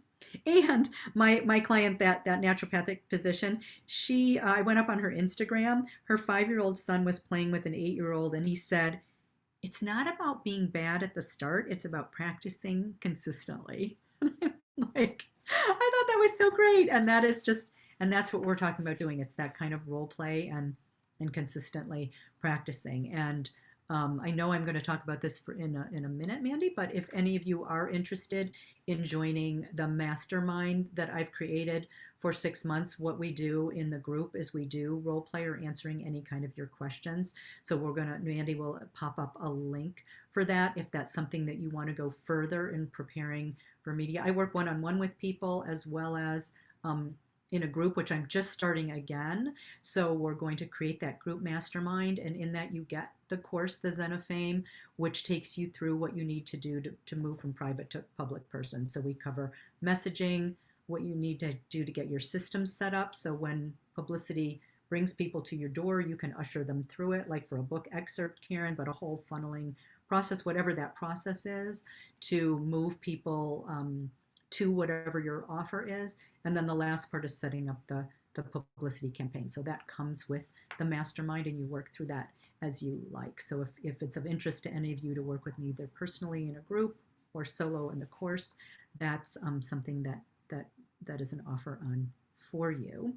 And my client, that naturopathic physician, I went up on her Instagram. Her 5-year-old son was playing with an 8-year-old, and he said, "It's not about being bad at the start. It's about practicing consistently." Like, I thought that was so great, and that's what we're talking about doing. It's that kind of role play and consistently practicing. And I know I'm going to talk about this in a minute, Mandy, but if any of you are interested in joining the mastermind that I've created for 6 months, what we do in the group is we do role play or answering any kind of your questions. So Mandy will pop up a link for that if that's something that you want to go further in preparing for media. I work one-on-one with people as well as in a group, which I'm just starting again. So we're going to create that group mastermind. And in that you get the course, the Zen of Fame, which takes you through what you need to do to move from private to public person. So we cover messaging, what you need to do to get your system set up. So when publicity brings people to your door, you can usher them through it, like for a book excerpt, Karen, but a whole funneling process, whatever that process is, to move people to whatever your offer is. And then the last part is setting up the publicity campaign. So that comes with the mastermind, and you work through that as you like. So if it's of interest to any of you to work with me either personally in a group or solo in the course, that's something that is an offer on for you.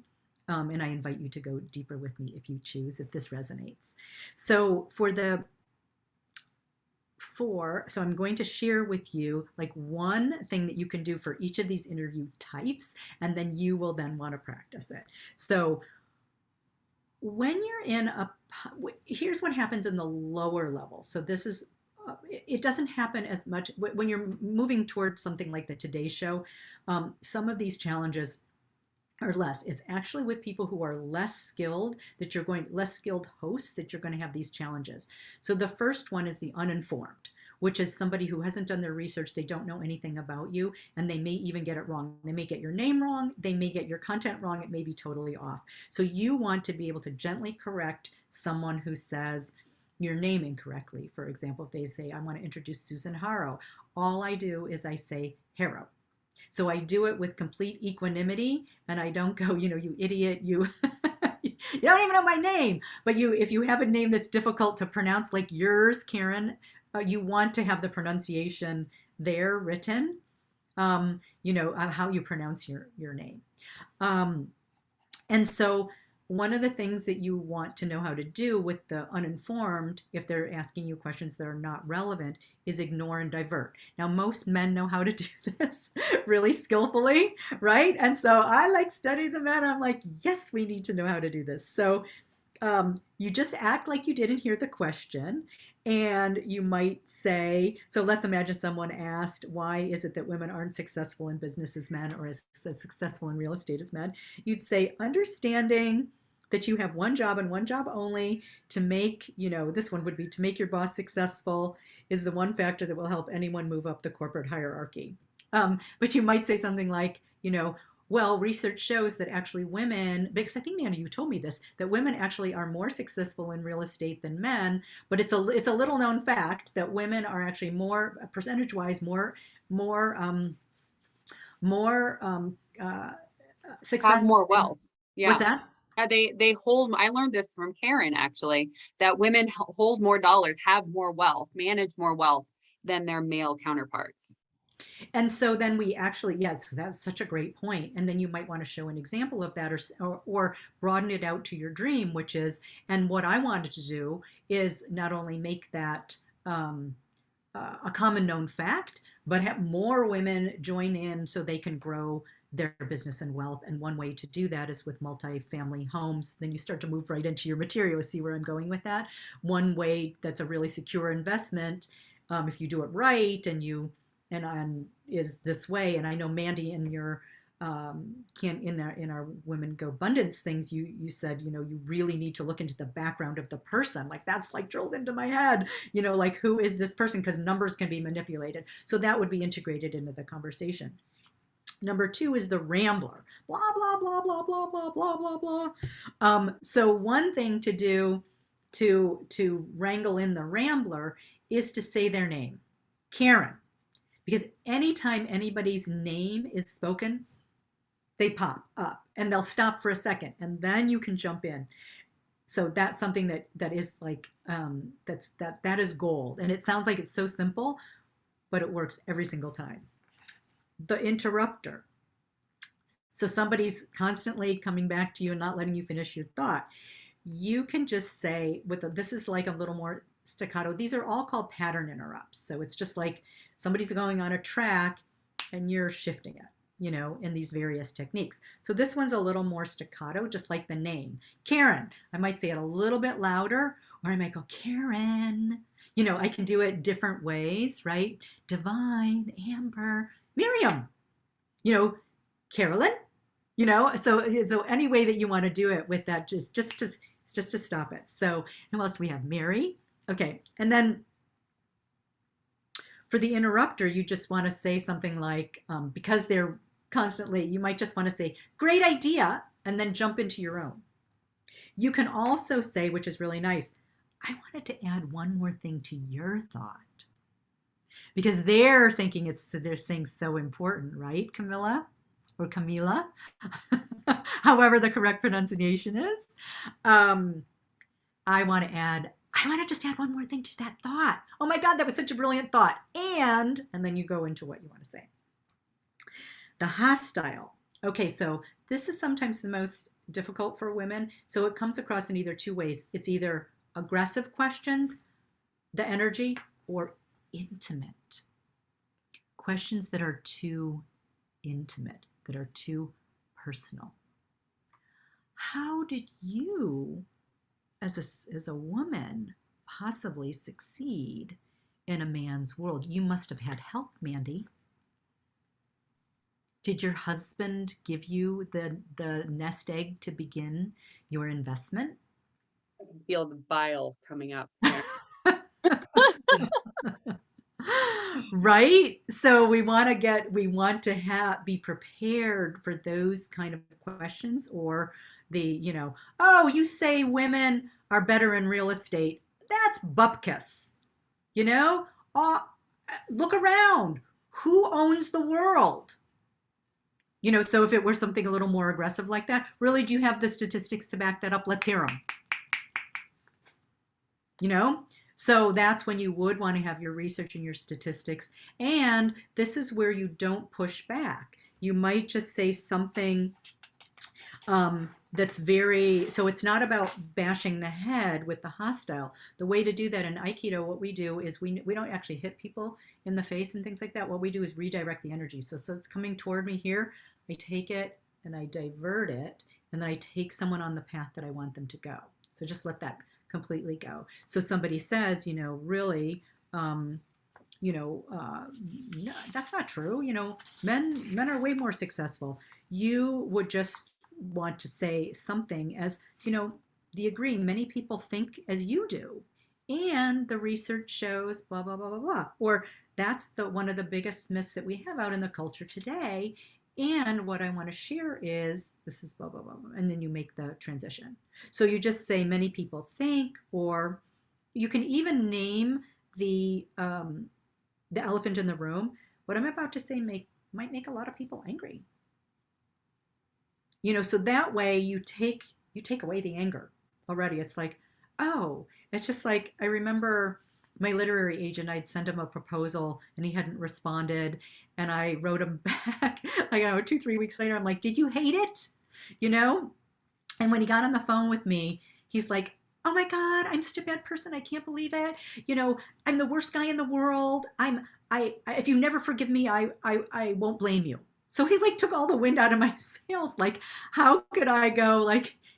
And I invite you to go deeper with me if you choose, if this resonates. So so I'm going to share with you like one thing that you can do for each of these interview types, and then you will then want to practice it. So when you're here's what happens in the lower level. So this is, it doesn't happen as much when you're moving towards something like the Today Show. Some of these challenges or less. It's actually with people who are less skilled less skilled hosts that you're going to have these challenges. So the first one is the uninformed, which is somebody who hasn't done their research. They don't know anything about you, and they may even get it wrong. They may get your name wrong. They may get your content wrong. It may be totally off. So you want to be able to gently correct someone who says your name incorrectly. For example, if they say, I want to introduce Susan Harrow, all I do is I say Harrow. So I do it with complete equanimity, and I don't go, you idiot, you you don't even know my name. But if you have a name that's difficult to pronounce, like yours, Karen, you want to have the pronunciation there written, how you pronounce your name. And so one of the things that you want to know how to do with the uninformed, if they're asking you questions that are not relevant, is ignore and divert. Now, most men know how to do this really skillfully, right? And so I like study the men. I'm like, yes, we need to know how to do this. So you just act like you didn't hear the question. And you might say, so let's imagine someone asked, why is it that women aren't successful in business as men or as successful in real estate as men? You'd say, understanding that you have one job and one job only to make, this one would be to make your boss successful is the one factor that will help anyone move up the corporate hierarchy. But you might say something like, well, research shows that actually women, because I think, Mandy, you told me this, that women actually are more successful in real estate than men, but it's a little known fact that women are actually more, percentage-wise, more successful. Have more wealth. Yeah. What's that? They hold, I learned this from Karen, actually, that women hold more dollars, have more wealth, manage more wealth than their male counterparts. And so then we actually, so that's such a great point. And then you might want to show an example of that or broaden it out to your dream, which is, and what I wanted to do is not only make that a common known fact, but have more women join in so they can grow their business and wealth. And one way to do that is with multifamily homes. Then you start to move right into your material. See where I'm going with that? One way that's a really secure investment, if you do it right and is this way. And I know, Mandy, in your in our Women Go Abundance things, you said, you really need to look into the background of the person. Like, that's like drilled into my head, like, who is this person? Because numbers can be manipulated. So that would be integrated into the conversation. Number 2 is the rambler. Blah, blah, blah, blah, blah, blah, blah, blah, blah. So one thing to do to wrangle in the rambler is to say their name, Karen. Because anytime anybody's name is spoken, they pop up and they'll stop for a second, and then you can jump in. So that's something that is like that is gold. And it sounds like it's so simple, but it works every single time. The interrupter. So somebody's constantly coming back to you and not letting you finish your thought. You can just say, this is like a little more staccato. These are all called pattern interrupts. So it's just like somebody's going on a track and you're shifting it, in these various techniques. So this one's a little more staccato, just like the name. Karen, I might say it a little bit louder, or I might go, Karen. I can do it different ways, right? Divine, Amber, Miriam, Carolyn, so any way that you want to do it with that, just to stop it. So who else do we have? Mary. Okay. And then for the interrupter, you just want to say something like, because they're constantly, you might just want to say, great idea, and then jump into your own. You can also say, which is really nice, I wanted to add one more thing to your thought. Because they're thinking they're saying so important, right, Camilla? Or Camila? However the correct pronunciation is. I want to just add one more thing to that thought. Oh my God, that was such a brilliant thought. And then you go into what you want to say. The hostile. Okay, so this is sometimes the most difficult for women. So it comes across in either 2 ways. It's either aggressive questions, the energy, or intimate. Questions that are too intimate, that are too personal. How did you, as a woman, possibly succeed in a man's world? You must have had help, Mandy. Did your husband give you the nest egg to begin your investment? I can feel the bile coming up here. Right? So we want to be prepared for those kind of questions, or oh, you say women are better in real estate. That's bupkis. You know? Uh, Look around. Who owns the world? So if it were something a little more aggressive like that, really, do you have the statistics to back that up? Let's hear them. So that's when you would want to have your research and your statistics. And this is where you don't push back. You might just say something that's so it's not about bashing the head with the hostile. The way to do that in Aikido, what we do is we don't actually hit people in the face and things like that. What we do is redirect the energy. So it's coming toward me here. I take it and I divert it, and then I take someone on the path that I want them to go. So just let that completely go. So somebody says, really, no, that's not true. Men are way more successful. You would just want to say something as, the agree, many people think as you do. And the research shows blah, blah, blah, blah, blah. Or that's one of the biggest myths that we have out in the culture today. And what I want to share is this is blah, blah, blah, blah. And then you make the transition. So you just say many people think, or you can even name the elephant in the room. What I'm about to say might make a lot of people angry. So that way you take away the anger already. It's like, oh, it's just like, I remember my literary agent, I'd sent him a proposal and he hadn't responded. And I wrote him back, 2-3 weeks later, I'm like, did you hate it? And when he got on the phone with me, he's like, oh my God, I'm such a bad person. I can't believe it. I'm the worst guy in the world. If you never forgive me, I won't blame you. So he took all the wind out of my sails. How could I go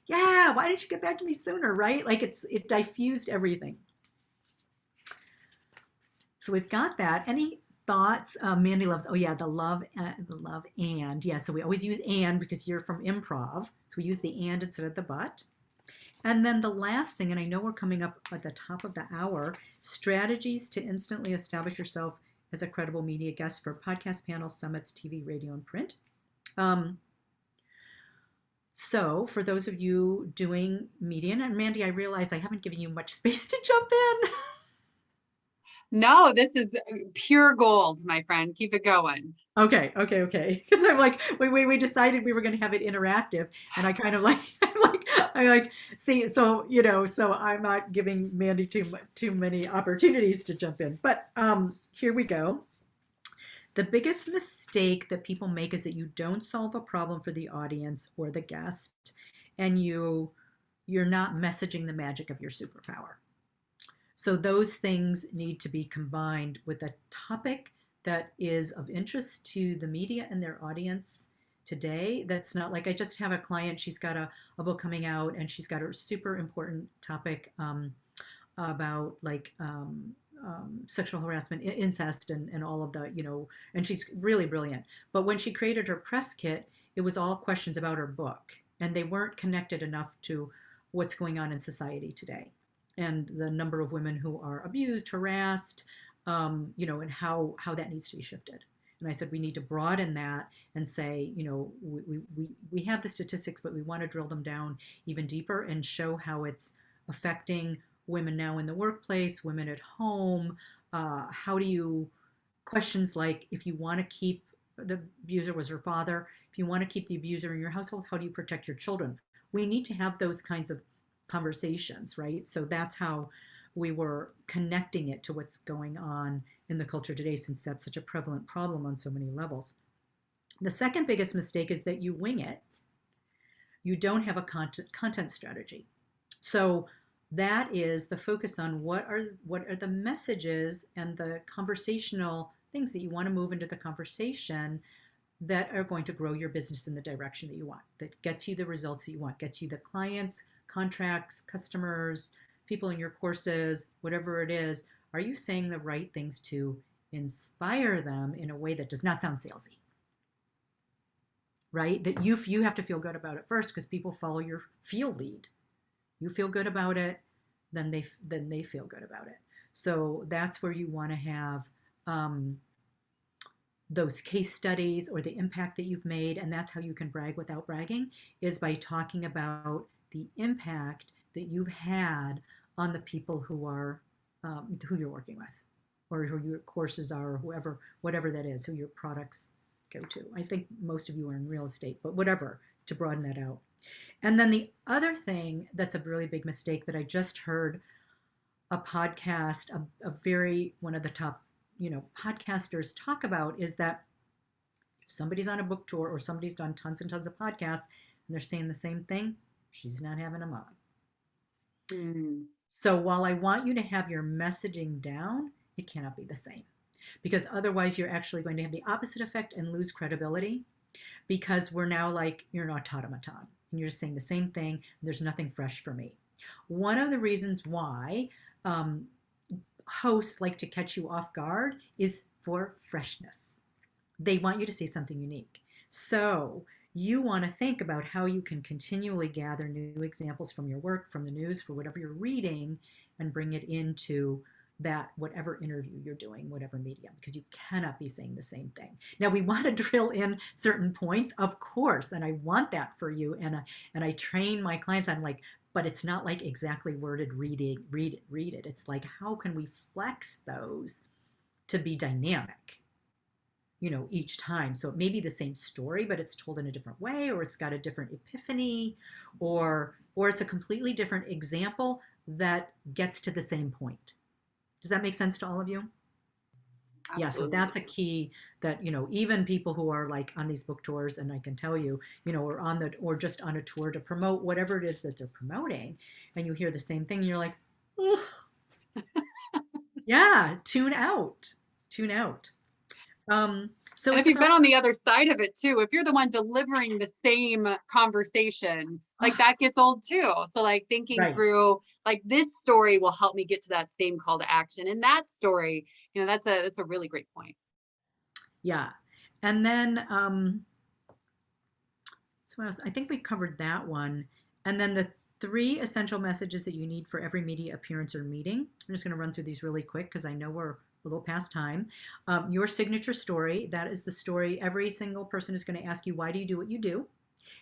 yeah, why didn't you get back to me sooner? Right? It diffused everything. So we've got that. Any thoughts? Mandy loves, the love and. Yeah, so we always use and because you're from improv. So we use the and instead of the but. And then the last thing, and I know we're coming up at the top of the hour, strategies to instantly establish yourself as a credible media guest for podcast panels, summits, TV, radio, and print. So for those of you doing media, and Mandy, I realize I haven't given you much space to jump in. No, this is pure gold, my friend. Keep it going. Okay. Because I'm like, we decided we were going to have it interactive, and I kind of see, so so I'm not giving Mandy too many opportunities to jump in. But here we go. The biggest mistake that people make is that you don't solve a problem for the audience or the guest, and you're not messaging the magic of your superpower. So those things need to be combined with a topic that is of interest to the media and their audience today. That's not like, I just have a client, she's got a book coming out, and she's got a super important topic about sexual harassment, incest, and all of the, and she's really brilliant. But when she created her press kit, it was all questions about her book, and they weren't connected enough to what's going on in society today, and the number of women who are abused, harassed, and how that needs to be shifted. And I said, we need to broaden that and say, we have the statistics, but we want to drill them down even deeper and show how it's affecting women now in the workplace, women at home. How do you, questions like, if you want to keep, the abuser was her father, if you want to keep the abuser in your household, how do you protect your children? We need to have those kinds of conversations, right? So that's how we were connecting it to what's going on in the culture today, since that's such a prevalent problem on so many levels. The second biggest mistake is that you wing it. You don't have a content strategy. So that is the focus on what are the messages and the conversational things that you want to move into the conversation that are going to grow your business in the direction that you want, that gets you the results that you want, gets you the clients, contracts, customers, people in your courses, whatever it is. Are you saying the right things to inspire them in a way that does not sound salesy? right? That you have to feel good about it first, because people follow your feel lead. You feel good about it, then they feel good about it. So that's where you want to have those case studies or the impact that you've made, and that's how you can brag without bragging, is by talking about the impact that you've had on the people who are who you're working with, or who your courses are, or whoever, whatever that is, who your products go to. I think most of you are in real estate, but whatever, to broaden that out. And then the other thing that's a really big mistake that I just heard a podcast, one of the top, podcasters talk about, is that if somebody's on a book tour or somebody's done tons and tons of podcasts and they're saying the same thing, she's not having them on. Mm. So while I want you to have your messaging down, it cannot be the same, because otherwise you're actually going to have the opposite effect and lose credibility, because we're now like, you're an automaton and you're just saying the same thing. And there's nothing fresh for me. One of the reasons why hosts like to catch you off guard is for freshness. They want you to say something unique. So you want to think about how you can continually gather new examples from your work, from the news, for whatever you're reading, and bring it into that whatever interview you're doing, whatever medium, because you cannot be saying the same thing. Now, we want to drill in certain points, of course, and I want that for you. And I train my clients. I'm like, but it's not like exactly worded, read it. It's like, how can we flex those to be dynamic, each time? So it may be the same story, but it's told in a different way, or it's got a different epiphany, or it's a completely different example that gets to the same point. Does that make sense to all of you? Absolutely. Yeah, so that's a key that, even people who are like on these book tours, and I can tell you, or just on a tour to promote whatever it is that they're promoting, and you hear the same thing, and you're like, ugh. Yeah, tune out. So And it's if you've been about, on the other side of it too, if you're the one delivering the same conversation, like that gets old too. So like thinking right. through, like, this story will help me get to that same call to action. And that story, that's a really great point. Yeah. And then, so what else? I think we covered that one. And then the 3 essential messages that you need for every media appearance or meeting. I'm just going to run through these really quick because I know we're a little past time. Your signature story, that is the story every single person is going to ask you, why do you do what you do?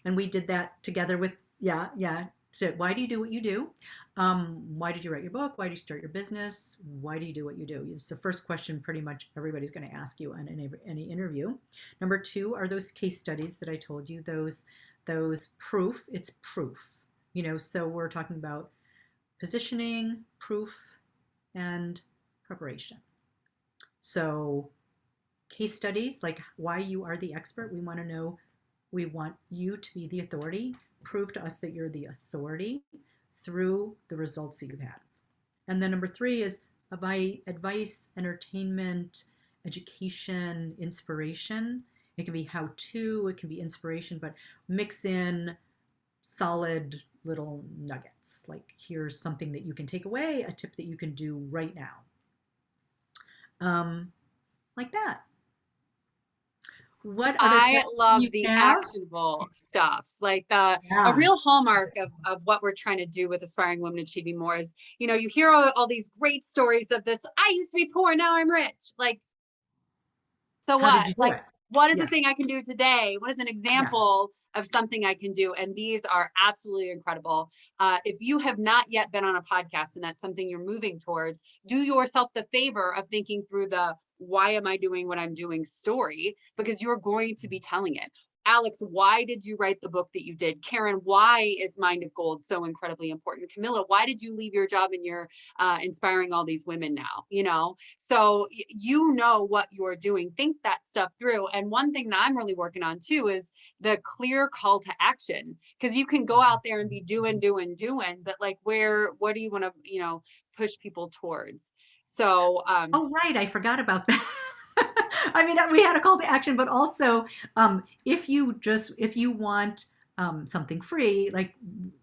And we did that together with, so why do you do what you do? Why did you write your book? Why do you start your business? Why do you do what you do? It's the first question pretty much everybody's going to ask you in any interview. Number 2 are those case studies that I told you, those proof. It's proof. So we're talking about positioning, proof, and preparation. So case studies, like why you are the expert. We want you to be the authority. Prove to us that you're the authority through the results that you've had. And then number 3 is advice, entertainment, education, inspiration. It can be how-to, it can be inspiration, but mix in solid little nuggets. Like, here's something that you can take away, a tip that you can do right now. Like that. What other I love the have? actionable stuff. Like a Yeah. real hallmark of what we're trying to do with Aspiring Women Achieving More is, you hear all these great stories of this, I used to be poor, now I'm rich. Like, so How did what? you do Like, it? what is Yeah. the thing I can do today? What is an example of something I can do? And these are absolutely incredible. If you have not yet been on a podcast and that's something you're moving towards, do yourself the favor of thinking through the why am I doing what I'm doing story, because you're going to be telling it. Alex, why did you write the book that you did? Karen, why is Mind of Gold so incredibly important? Camilla, why did you leave your job and you're inspiring all these women now? So you know what you're doing. Think that stuff through. And one thing that I'm really working on too is the clear call to action, because you can go out there and be doing, but like, what do you want to, push people towards? So, Oh, right. I forgot about that. I mean, we had a call to action, but also if you want something free, like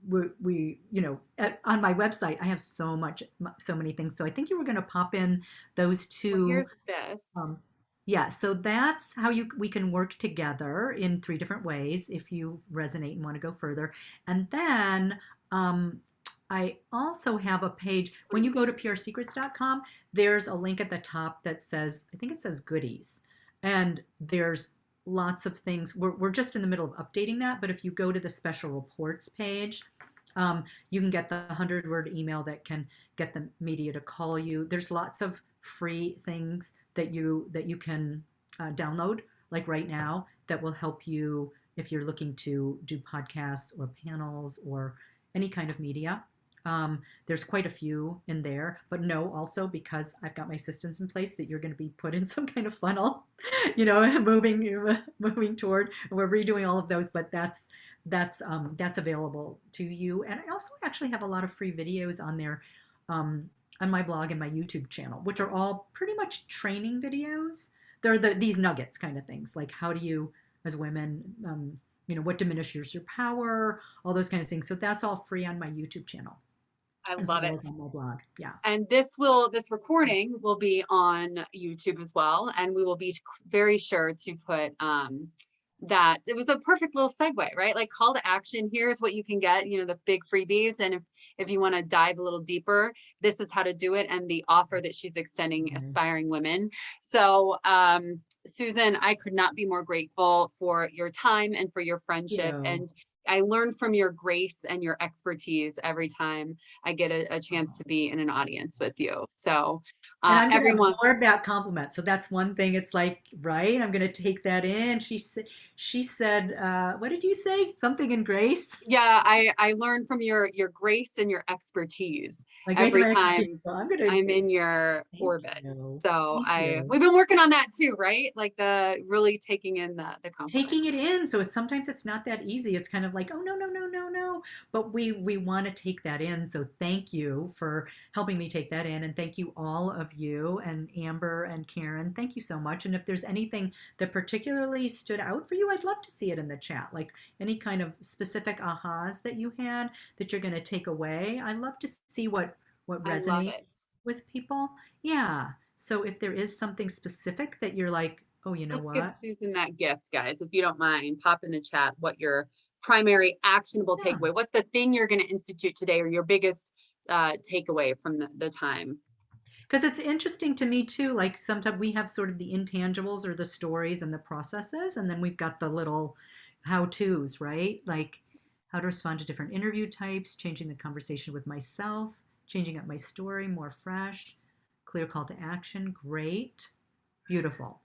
we on my website, I have so many things. So I think you were going to pop in those 2. well, here's this. Yeah, so that's how we can work together in 3 different ways if you resonate and want to go further. And then I also have a page. When you go to puresecrets.com, there's a link at the top that says, I think it says goodies. And there's lots of things. We're just in the middle of updating that, but if you go to the special reports page, you can get the 100-word email that can get the media to call you. There's lots of free things that you can download, like right now, that will help you if you're looking to do podcasts or panels or any kind of media. There's quite a few in there, but know also, because I've got my systems in place, that you're going to be put in some kind of funnel, moving toward. We're redoing all of those, but that's available to you. And I also actually have a lot of free videos on there, on my blog and my YouTube channel, which are all pretty much training videos. They're these nuggets kind of things, like how do you, as women, what diminishes your power, all those kind of things. So that's all free on my YouTube channel. I as love well it. as on my blog. Yeah. And this recording will be on YouTube as well. And we will be very sure to put that. It was a perfect little segue, right? Like, call to action. Here's what you can get, the big freebies. And if you want to dive a little deeper, this is how to do it. And the offer that she's extending aspiring women. So, Susan, I could not be more grateful for your time and for your friendship. And I learn from your grace and your expertise every time I get a chance to be in an audience with you. So and I'm everyone, going to absorb that compliment. So that's one thing. It's like, right, I'm going to take that in. She said, what did you say? Something in grace? Yeah, I learn from your grace and your expertise every time I'm in your orbit. So we've been working on that too, right? Like really taking in the compliment. Taking it in. So sometimes it's not that easy. It's kind of like, oh, no. But we want to take that in. So thank you for helping me take that in. And thank you, all of you, and Amber and Karen. Thank you so much. And if there's anything that particularly stood out for you, I'd love to see it in the chat. Like any kind of specific ahas that you had that you're going to take away. I'd love to see what resonates with people. Yeah. So if there is something specific that you're like, oh, Let's give Susan that gift, guys. If you don't mind, pop in the chat what your primary actionable takeaway. What's the thing you're going to institute today, or your biggest takeaway from the time? Because it's interesting to me too, like sometimes we have sort of the intangibles or the stories and the processes, and then we've got the little how-tos, right? Like how to respond to different interview types, changing the conversation with myself, changing up my story, more fresh, clear call to action. Great. Beautiful.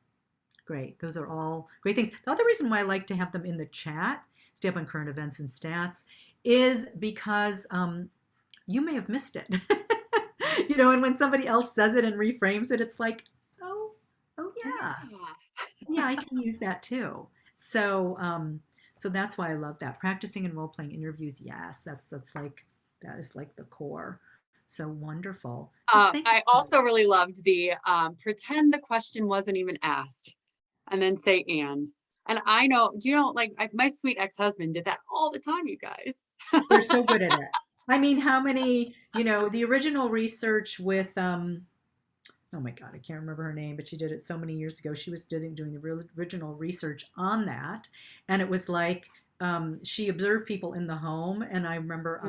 Great. Those are all great things. The other reason why I like to have them in the chat, stay up on current events and stats, is because you may have missed it. And when somebody else says it and reframes it, it's like, oh yeah. Yeah, I can use that too. So that's why I love that. Practicing and role-playing interviews. Yes, that is like the core. So wonderful. I also really loved the pretend the question wasn't even asked, and then say and I know, like my sweet ex-husband did that all the time, you guys. They're so good at it. I mean, how many, the original research with, oh my God, I can't remember her name, but she did it so many years ago. She was doing the original research on that. And it was like, she observed people in the home. And I remember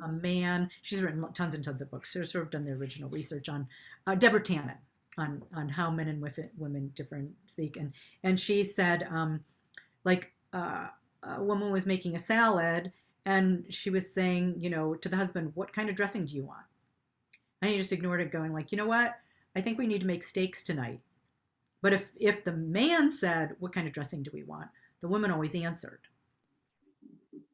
a man, she's written tons and tons of books. She's sort of done the original research on Deborah Tannen, on how men and women different speak. And she said, a woman was making a salad, and she was saying, to the husband, what kind of dressing do you want? And he just ignored it, going like, you know what? I think we need to make steaks tonight. But if the man said, what kind of dressing do we want? The woman always answered,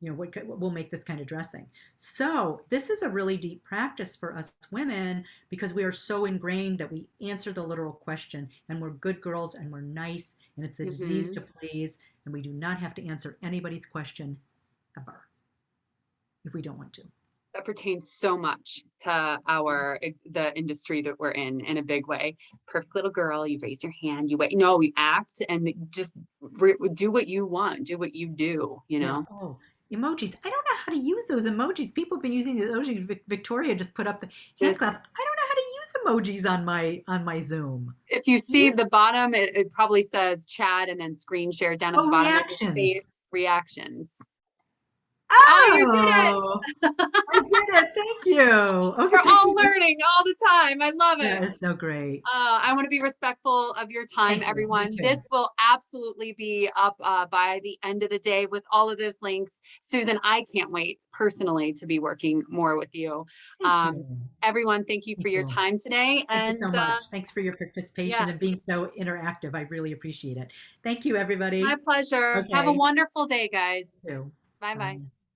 we'll make this kind of dressing. So this is a really deep practice for us women, because we are so ingrained that we answer the literal question, and we're good girls and we're nice, and it's a disease to please, and we do not have to answer anybody's question ever if we don't want to. That pertains so much to the industry that we're in a big way. Perfect little girl, you raise your hand, you wait. No, we act and just do what you want, do what you do, Yeah. Oh, emojis. I don't know how to use those emojis. People have been using the emojis. Victoria just put up the hand clap. I don't know how to use emojis on my Zoom. If you see the bottom, it probably says chat and then screen share down at the bottom. There's a Reactions. space, reactions. Oh, you did it. I did it. Thank you. Okay, We're thank all you. learning all the time. I love it. That is so great. I want to be respectful of your time, Thank you. Me everyone. too. This will absolutely be up by the end of the day with all of those links. Susan, I can't wait personally to be working more with you. Thank you. Everyone, thank you for Thank your you. time today. Thank you And so much. Thanks for your participation and yes. being so interactive. I really appreciate it. Thank you, everybody. My pleasure. Have a Okay. wonderful day, guys. You too. Bye-bye. Bye.